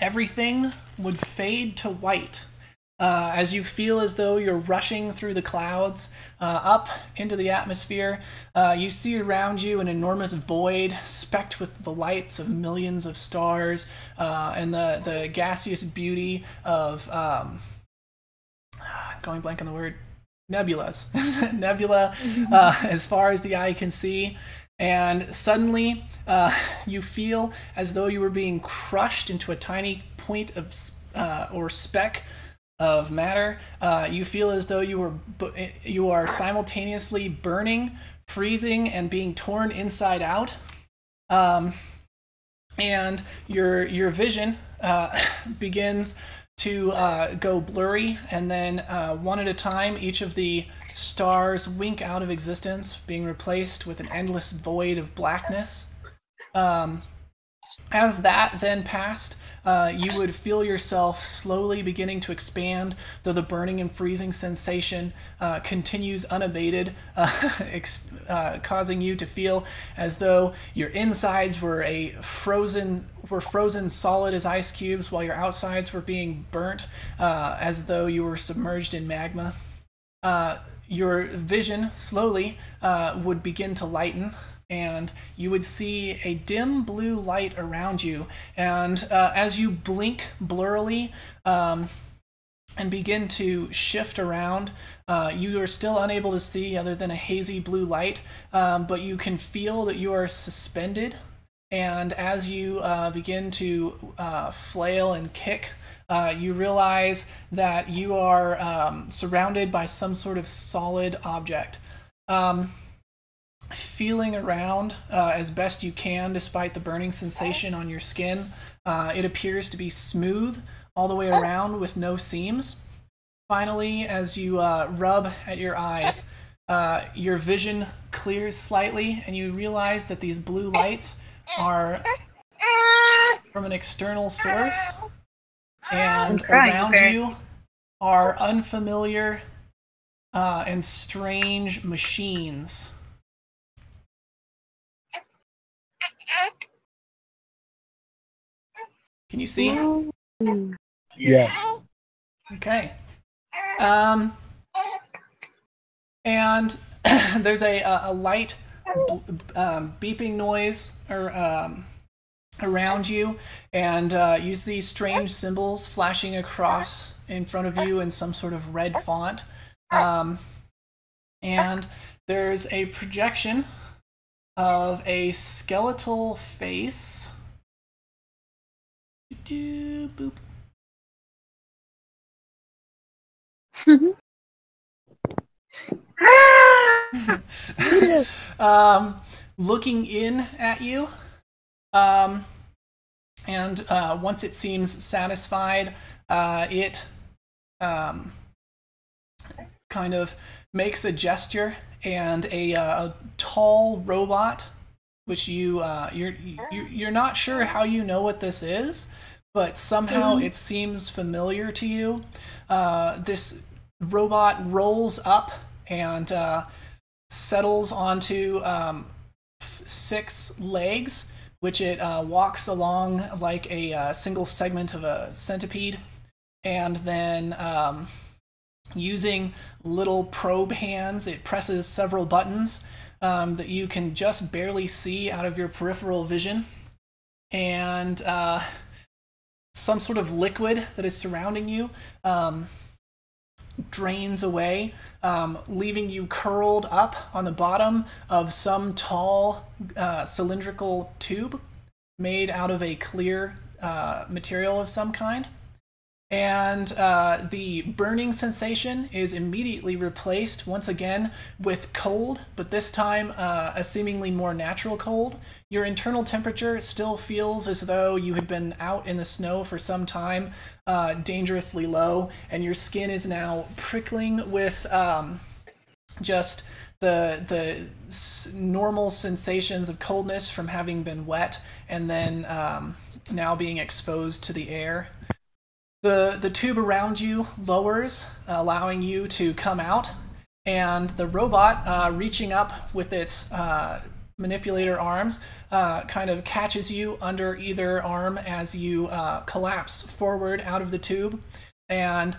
everything would fade to white as you feel as though you're rushing through the clouds up into the atmosphere. You see around you an enormous void specked with the lights of millions of stars and the gaseous beauty of going blank on the word, nebulas. Nebula as far as the eye can see. And suddenly, you feel as though you were being crushed into a tiny point of or speck of matter. You feel as though you are simultaneously burning, freezing, and being torn inside out. And your vision begins to go blurry, and then one at a time, each of the stars wink out of existence, being replaced with an endless void of blackness. As that then passed, you would feel yourself slowly beginning to expand, though the burning and freezing sensation continues unabated, causing you to feel as though your insides were frozen solid as ice cubes, while your outsides were being burnt as though you were submerged in magma. Your vision slowly would begin to lighten, and you would see a dim blue light around you. And as you blink blurrily and begin to shift around, you are still unable to see other than a hazy blue light, but you can feel that you are suspended. And as you begin to flail and kick, you realize that you are surrounded by some sort of solid object. Feeling around as best you can despite the burning sensation on your skin, it appears to be smooth all the way around with no seams. Finally, as you rub at your eyes, your vision clears slightly, and you realize that these blue lights are from an external source, and around you are unfamiliar and strange machines. Can you see? Yes. Okay. And there's a light beeping noise around you, and you see strange symbols flashing across in front of you in some sort of red font. And there's a projection of a skeletal face. Boop. Looking in at you, and once it seems satisfied, it kind of makes a gesture, and a tall robot, which you're not sure how you know what this is, but somehow it seems familiar to you. This robot rolls up and settles onto 6 legs, which it walks along like a single segment of a centipede, and then using little probe hands, it presses several buttons that you can just barely see out of your peripheral vision, and some sort of liquid that is surrounding you drains away, leaving you curled up on the bottom of some tall cylindrical tube made out of a clear material of some kind. And the burning sensation is immediately replaced once again with cold, but this time a seemingly more natural cold. Your internal temperature still feels as though you had been out in the snow for some time, dangerously low, and your skin is now prickling with just the normal sensations of coldness from having been wet and then now being exposed to the air. The tube around you lowers, allowing you to come out, and the robot, reaching up with its manipulator arms, kind of catches you under either arm as you collapse forward out of the tube, and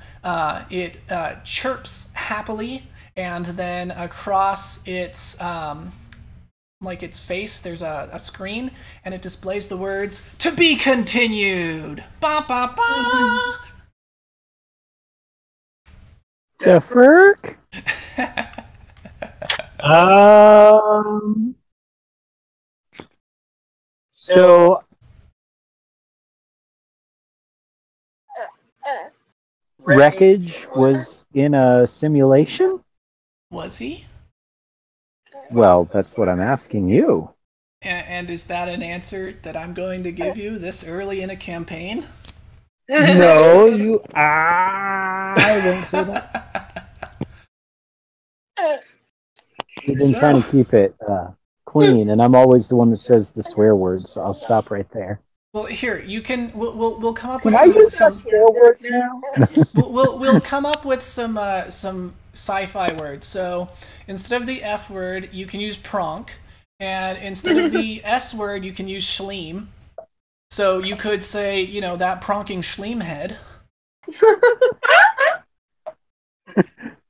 it chirps happily, and then across its its face, there's a screen, and it displays the words, "To be continued!" Ba ba ba! The frick? So Wreckage was in a simulation? Was he? Well, that's what I'm asking you. And is that an answer that I'm going to give you this early in a campaign? No, you. I won't say that. We've been trying to keep it clean, and I'm always the one that says the swear words, so I'll stop right there. Well, here you can. We'll come up Can with I use some. that swear word now? We'll come up with some sci-fi words. So instead of the F word, you can use pronk, and instead of the S word, you can use schleem. So you could say, that pronking schleem head.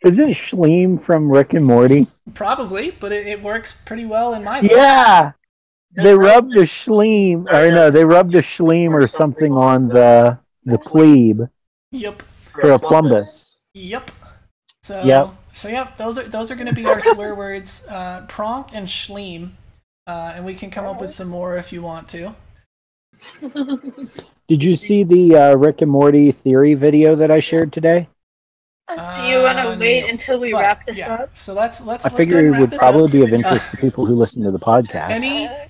Isn't Schleem from Rick and Morty? Probably, but it works pretty well in my book. Yeah, they rubbed the Schleem, or no, they rubbed the Schleem or something on the plebe. Yep. For a plumbus. Yep. So yep. Those are going to be our swear words, pronk and schleem, and we can come up with some more if you want to. Did you see the Rick and Morty theory video that I shared today? Do you want to wait until we wrap this up? So let's. I figure it would probably be of interest to people who listen to the podcast.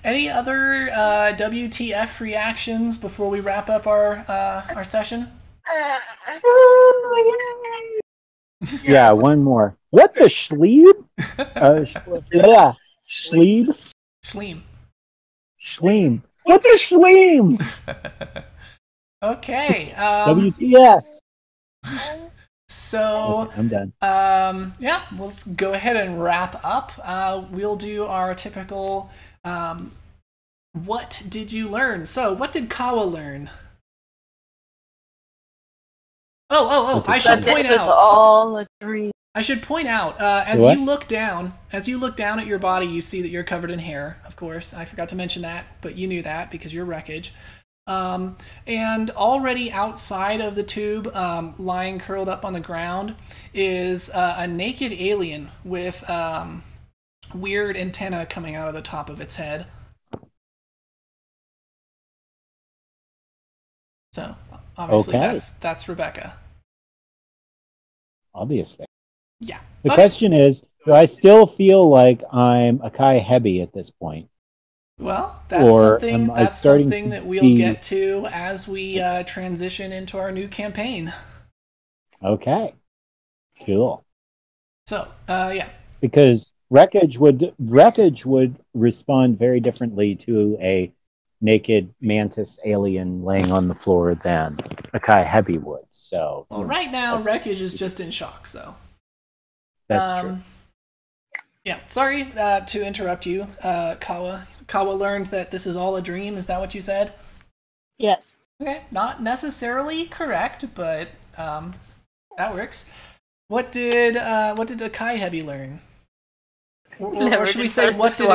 Any other WTF reactions before we wrap up our session? Yeah, one more. What the schleeb? Yeah, schleeb. Schleem. What the schleem? Okay. WTS. So okay, I'm done. Yeah, let's go ahead and wrap up. We'll do our typical. What did you learn? So, what did Kawa learn? Oh! I should point out. This was all a dream. I should point out, as you look down at your body, you see that you're covered in hair. Of course, I forgot to mention that, but you knew that because you're wreckage. And already outside of the tube, lying curled up on the ground, is a naked alien with weird antenna coming out of the top of its head. So obviously, that's Rebecca. Obviously. Yeah. The question is, do I still feel like I'm a Kai Hebi at this point? Well, that's something that we'll get to as we transition into our new campaign. Okay. Cool. So, yeah. Because wreckage would respond very differently to a naked mantis alien laying on the floor than a Kai Hebi would. So. Well, right now, wreckage is just in shock. So. That's true. Yeah, sorry to interrupt you, Kawa. Kawa learned that this is all a dream. Is that what you said? Yes. Okay, not necessarily correct, but that works. What did a Kai Hebi learn? Or should we say what did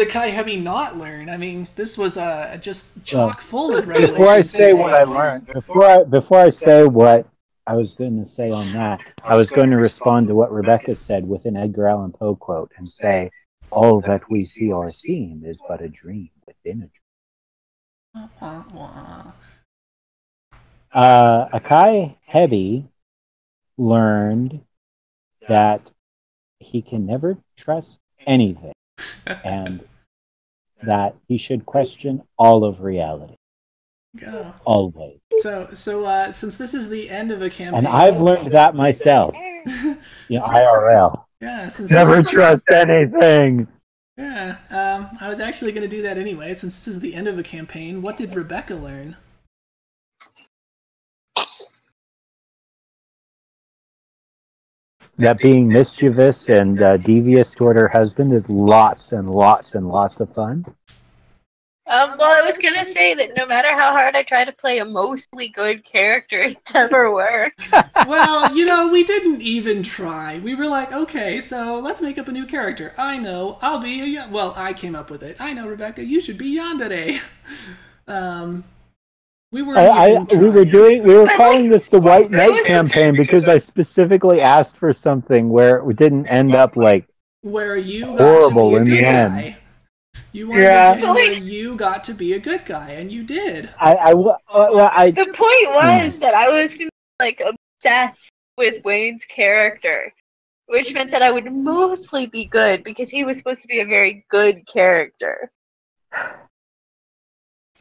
a Kai Hebi not learn? I mean, this was just chock full of revelations. Before I say what I learned, before I say what I was going to say on that, I was going to respond to what Rebecca said with an Edgar Allan Poe quote and say, all that we see or seem is but a dream within a dream. Akai Hebi learned that he can never trust anything and that he should question all of reality. Yeah. Always. So since this is the end of a campaign, and I've learned that myself. IRL. Yeah. Never trust anything. Yeah. I was actually going to do that anyway. Since this is the end of a campaign, what did Rebecca learn? That being mischievous and devious toward her husband is lots and lots and lots of fun. Well, I was gonna say that no matter how hard I try to play a mostly good character, it never works. Well, we didn't even try. We were like, okay, so let's make up a new character. I know, I'll be I came up with it. I know, Rebecca, you should be Yandere. We were calling this the White Knight campaign because I specifically asked for something where it didn't end up like where you horrible in the end. You wanted where you got to be a good guy, and you did. The point was that I was obsessed with Wayne's character, which meant that I would mostly be good because he was supposed to be a very good character.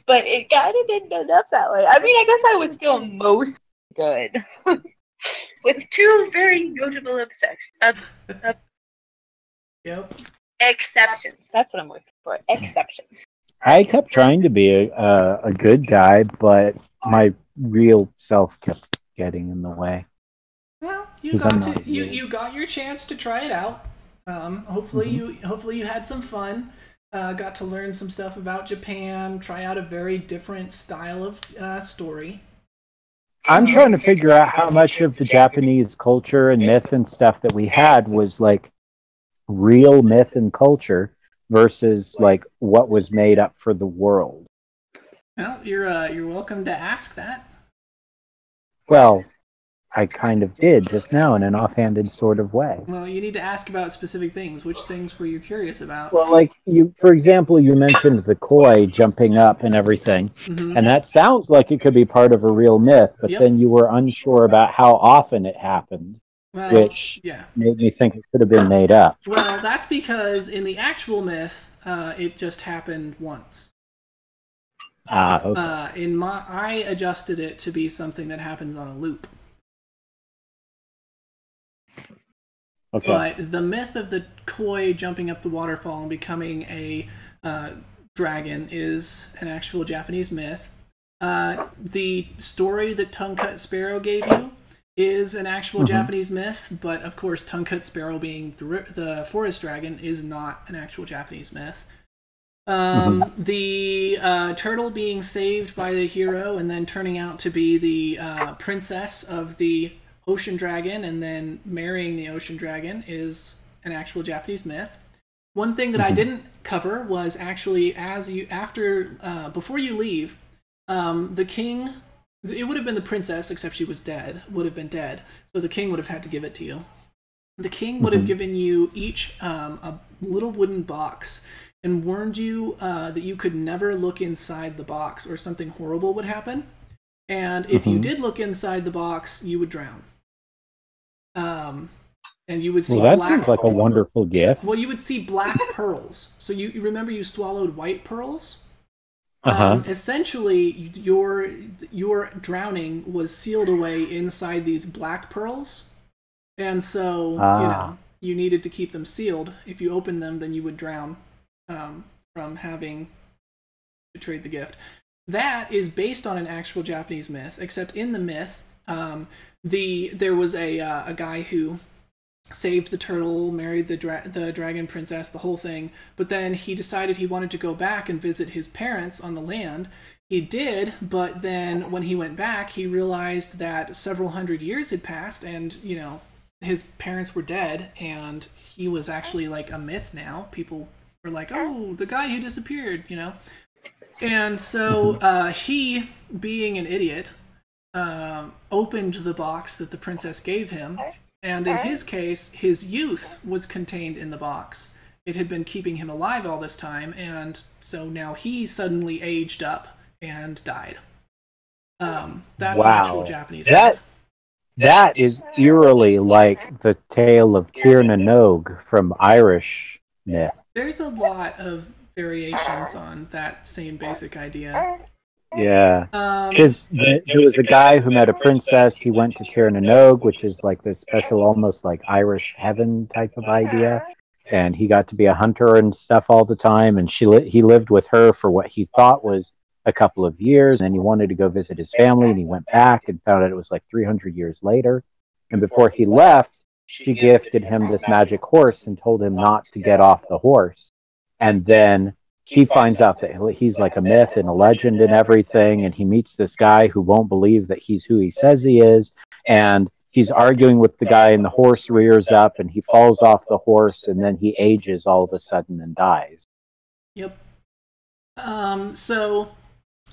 but it kind of didn't end up that way. I mean, I guess I was still most good. With two very notable Yep. exceptions. That's what I'm looking for. Exceptions. I kept trying to be a good guy, but my real self kept getting in the way. Well, not you got your chance to try it out. Hopefully you had some fun. Got to learn some stuff about Japan. Try out a very different style of story. I'm trying to figure out how much of the Japanese culture and myth and stuff that we had was like real myth and culture versus like what was made up for the world. Well, you're welcome to ask that. Well, I kind of did just now in an offhanded sort of way. Well, you need to ask about specific things. Which things were you curious about? Well, like for example, you mentioned the koi jumping up and everything, and that sounds like it could be part of a real myth, but then you were unsure about how often it happened, which made me think it could have been made up. Well, that's because in the actual myth, it just happened once. Okay. I adjusted it to be something that happens on a loop. Okay. But the myth of the koi jumping up the waterfall and becoming a dragon is an actual Japanese myth. The story that Tongue-Cut Sparrow gave you is an actual Japanese myth, but of course Tongue-Cut Sparrow being the forest dragon is not an actual Japanese myth. The turtle being saved by the hero and then turning out to be the princess of the ocean dragon and then marrying the ocean dragon is an actual Japanese myth. One thing that I didn't cover was actually before you leave, the king, it would have been the princess except she was dead, would have been dead, so the king would have had to give it to you. The king would have given you each a little wooden box and warned you that you could never look inside the box or something horrible would happen. And if you did look inside the box, you would drown. And you would see that seems like a wonderful gift. Well, you would see black pearls. So you remember you swallowed white pearls? Essentially, your drowning was sealed away inside these black pearls. And so, you needed to keep them sealed. If you opened them, then you would drown from having betrayed the gift. That is based on an actual Japanese myth, except in the myth, there was a guy who saved the turtle, married the dragon princess, the whole thing, but then he decided he wanted to go back and visit his parents on the land. He did, but then when he went back, he realized that several hundred years had passed and, his parents were dead and he was actually like a myth now. People were like, oh, the guy who disappeared, And so he, being an idiot, opened the box that the princess gave him, and in his case, his youth was contained in the box. It had been keeping him alive all this time, and so now he suddenly aged up and died. That's an actual Japanese myth. That is eerily like the tale of Tir na nog from Irish myth. There's a lot of variations on that same basic idea. Yeah, because there was a guy who met a princess. He went to Tir na nog, which is like this special, almost like Irish heaven type of idea, and he got to be a hunter and stuff all the time. And he lived with her for what he thought was a couple of years, and then he wanted to go visit his family, and he went back and found out it was like 300 years later. And before he left, she gifted him this magic horse and told him not to get off the horse. And then he finds out that he's like a myth and a legend and everything, and he meets this guy who won't believe that he's who he says he is, and he's arguing with the guy, and the horse rears up, and he falls off the horse, and then he ages all of a sudden and dies. Yep. So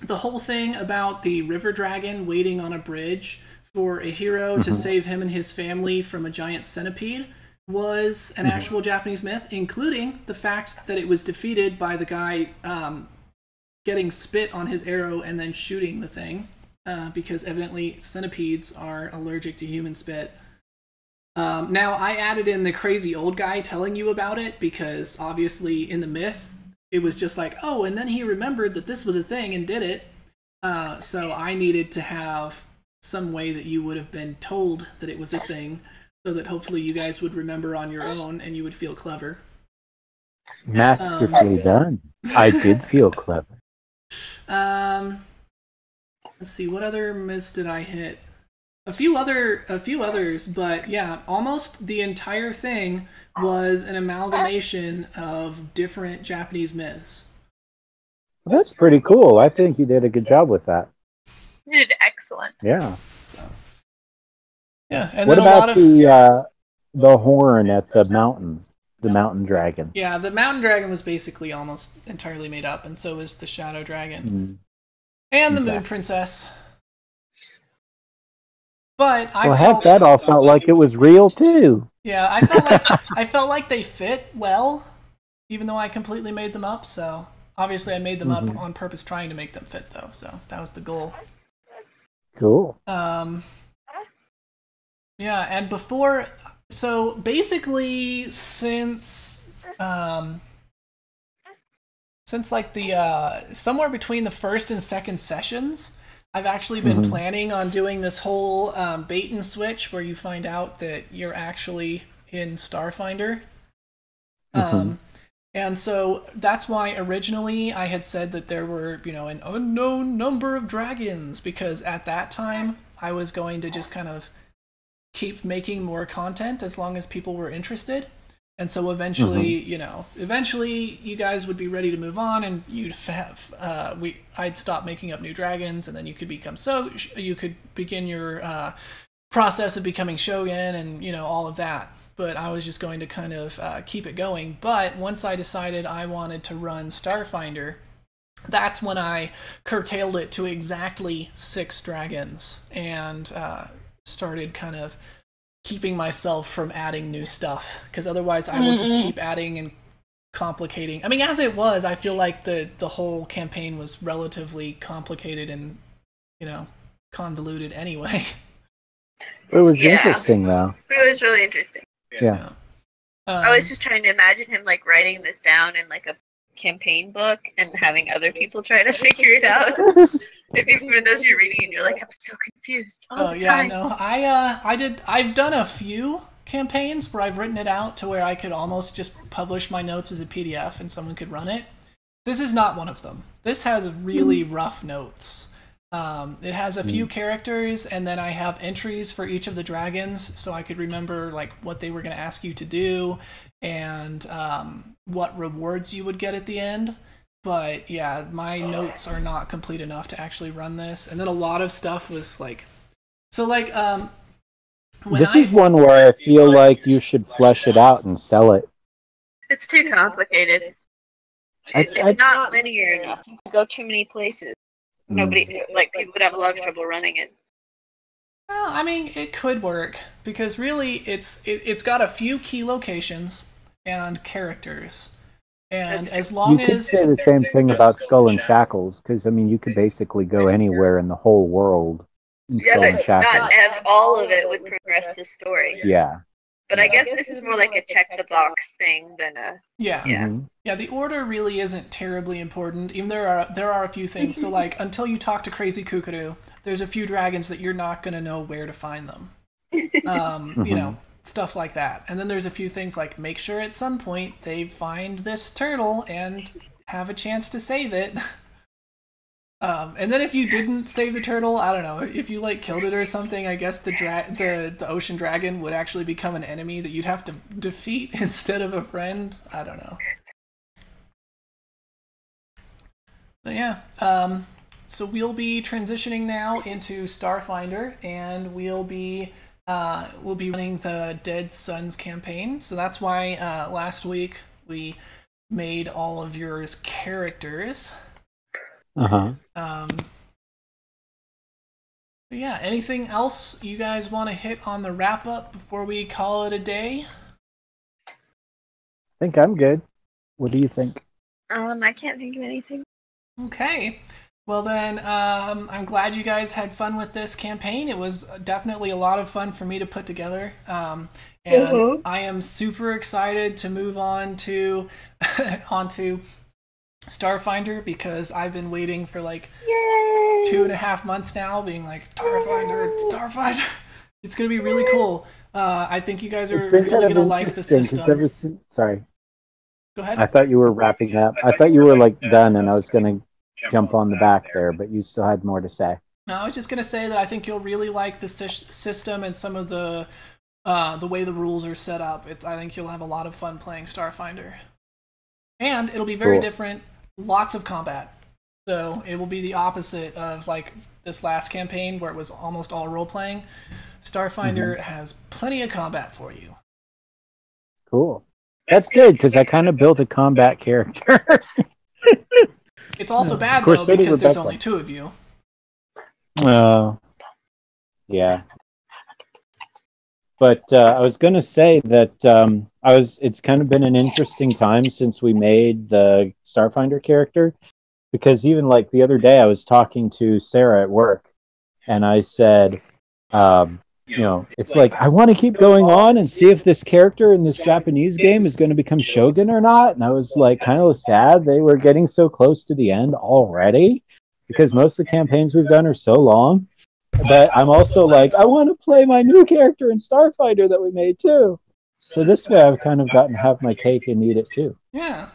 the whole thing about the river dragon waiting on a bridge for a hero to save him and his family from a giant centipede was an actual Japanese myth, including the fact that it was defeated by the guy getting spit on his arrow and then shooting the thing, because evidently centipedes are allergic to human spit. Now, I added in the crazy old guy telling you about it because obviously in the myth, it was just like, oh, and then he remembered that this was a thing and did it. So I needed to have some way that you would have been told that it was a thing, so that hopefully you guys would remember on your own and you would feel clever. Masterfully done. I did feel clever. Let's see, what other myths did I hit? A few others, but yeah, almost the entire thing was an amalgamation of different Japanese myths. That's pretty cool. I think you did a good job with that. You did excellent. Yeah. So, yeah, and what then about a lot of the horn at the mountain dragon? Yeah, the mountain dragon was basically almost entirely made up, and so is the shadow dragon and the moon princess. But that all felt like it was real too. Yeah, I felt like they fit well, even though I completely made them up. So obviously, I made them up on purpose, trying to make them fit, though. So that was the goal. Cool. Yeah, and before, so basically, since like the somewhere between the first and second sessions, I've actually been planning on doing this whole bait and switch where you find out that you're actually in Starfinder. And so that's why originally I had said that there were, an unknown number of dragons, because at that time I was going to just kind of keep making more content as long as people were interested. And so eventually, eventually you guys would be ready to move on, and you'd have I'd stop making up new dragons, and then you could begin your process of becoming Shogun, and all of that. But I was just going to kind of keep it going. But once I decided I wanted to run Starfinder, that's when I curtailed it to exactly 6 dragons, and started kind of keeping myself from adding new stuff, because otherwise I will just keep adding and complicating. I mean, as it was, I feel like the whole campaign was relatively complicated and convoluted anyway. It was interesting, though. It was really interesting. Yeah. I was just trying to imagine him like writing this down in like a campaign book and having other people try to figure it out. If even those you're reading and you're like, I'm so confused all the time. No, I've done a few campaigns where I've written it out to where I could almost just publish my notes as a PDF and someone could run it. This is not one of them. This has really rough notes. It has a few characters, and then I have entries for each of the dragons, so I could remember like what they were going to ask you to do, and what rewards you would get at the end. But yeah, my notes are not complete enough to actually run this. And then a lot of stuff was like, this is one where I feel like you should flesh it out and sell it. It's too complicated. It's not linear enough. You can go too many places. People would have a lot of trouble running it. Well, I mean, it could work, because really it's got a few key locations and characters. And as long as... You could say the same thing about Skull and Shackles, because, I mean, you could basically go anywhere in the whole world in Skull and Shackles. Not have all of it would progress the story. Yeah. But I guess this is more like a check-the-box thing than a... Yeah. Yeah, the order really isn't terribly important. Even there are a few things. So, like, until you talk to Crazy Kukuru, there's a few dragons that you're not going to know where to find them. Stuff like that. And then there's a few things like, make sure at some point they find this turtle and have a chance to save it. And then if you didn't save the turtle, I don't know, if you like killed it or something, I guess the ocean dragon would actually become an enemy that you'd have to defeat instead of a friend. I don't know. But yeah, so we'll be transitioning now into Starfinder, and we'll be running the Dead Sons campaign. So that's why last week we made all of yours characters. Yeah, anything else you guys want to hit on the wrap up before we call it a day? I think I'm good. What do you think? I can't think of anything. Okay. Well then, I'm glad you guys had fun with this campaign. It was definitely a lot of fun for me to put together. And I am super excited to move on to onto Starfinder, because I've been waiting for like Yay! 2.5 months now, being like, Starfinder, Starfinder. It's going to be really cool. I think you guys are really going to like the system. Sorry. Go ahead. I thought you were wrapping up. I thought you were like done, and I was going to jump on the back there, but you still had more to say. No, I was just going to say that I think you'll really like the system and some of the way the rules are set up. I think you'll have a lot of fun playing Starfinder. And it'll be very different. Lots of combat. So it will be the opposite of like this last campaign where it was almost all role-playing. Starfinder has plenty of combat for you. Cool. That's good, because I kind of built a combat character. It's also bad, though, because there's only 2 of you. Yeah. But I was going to say that it's kind of been an interesting time since we made the Starfinder character, because even like the other day I was talking to Sarah at work, and I said, it's like, I want to keep going on and see if this character in this Japanese game is going to become Shogun or not. And I was like kind of sad they were getting so close to the end already, because most of the campaigns we've done are so long. But I'm also like, I want to play my new character in Starfinder that we made too. So this way I've kind of gotten to have my cake and eat it too. Yeah.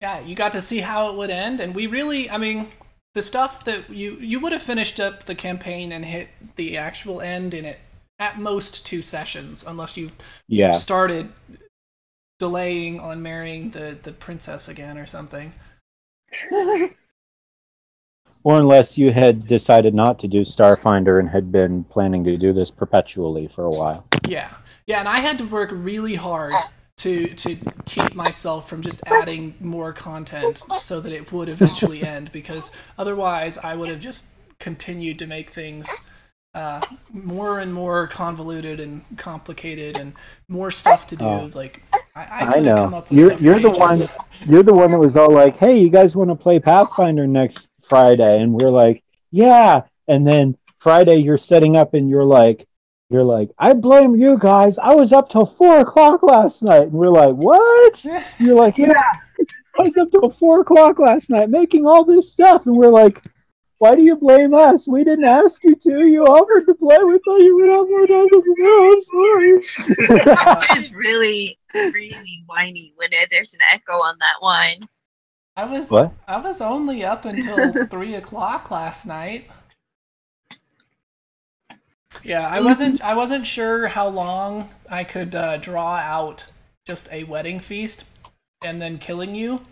Yeah, you got to see how it would end. And we really, I mean, the stuff that you would have finished up the campaign and hit the actual end in it at most 2 sessions, unless you started delaying on marrying the princess again or something. Or unless you had decided not to do Starfinder and had been planning to do this perpetually for a while. Yeah. Yeah, and I had to work really hard to keep myself from just adding more content so that it would eventually end, because otherwise I would have just continued to make things more and more convoluted and complicated and more stuff to do. Like I know. Come up with you're the one. You're the one that was all like, "Hey, you guys want to play Pathfinder next Friday?" And we're like, "Yeah." And then Friday, you're setting up, and you're like, "I blame you guys. I was up till 4:00 last night." And we're like, "What?" You're like, "Yeah, I was up till 4:00 last night making all this stuff." And we're like, "Why do you blame us? We didn't ask you to. You offered to play. We thought you would have more time to play. I'm sorry." It is really, really whiny when there's an echo on that whine. I was only up until 3:00 last night. Yeah, I wasn't sure how long I could draw out just a wedding feast and then killing you.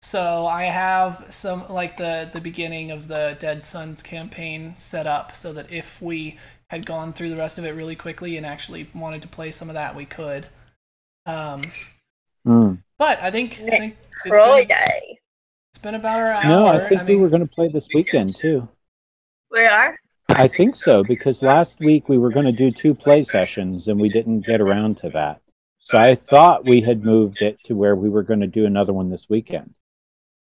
So I have some, like the beginning of the Dead Sons campaign set up so that if we had gone through the rest of it really quickly and actually wanted to play some of that, we could. But I think it's been about our hour. No, I think we were going to play this weekend too. We are? I think so, because last week we were going to do 2 play sessions and we didn't get around to that. So I thought we had moved it to where we were going to do another one this weekend.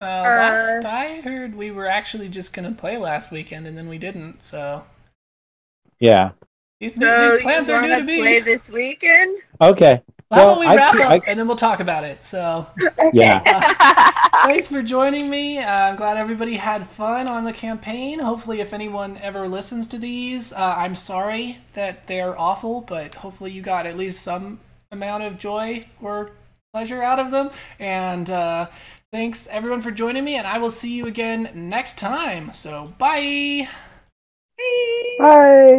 Last I heard, we were actually just going to play last weekend, and then we didn't, so... Yeah. These plans are new to me. Play this weekend? Okay. How about we wrap up, and then we'll talk about it, so... Yeah. Thanks for joining me. I'm glad everybody had fun on the campaign. Hopefully, if anyone ever listens to these, I'm sorry that they're awful, but hopefully you got at least some amount of joy or pleasure out of them, and... thanks, everyone, for joining me, and I will see you again next time. So, bye! Bye!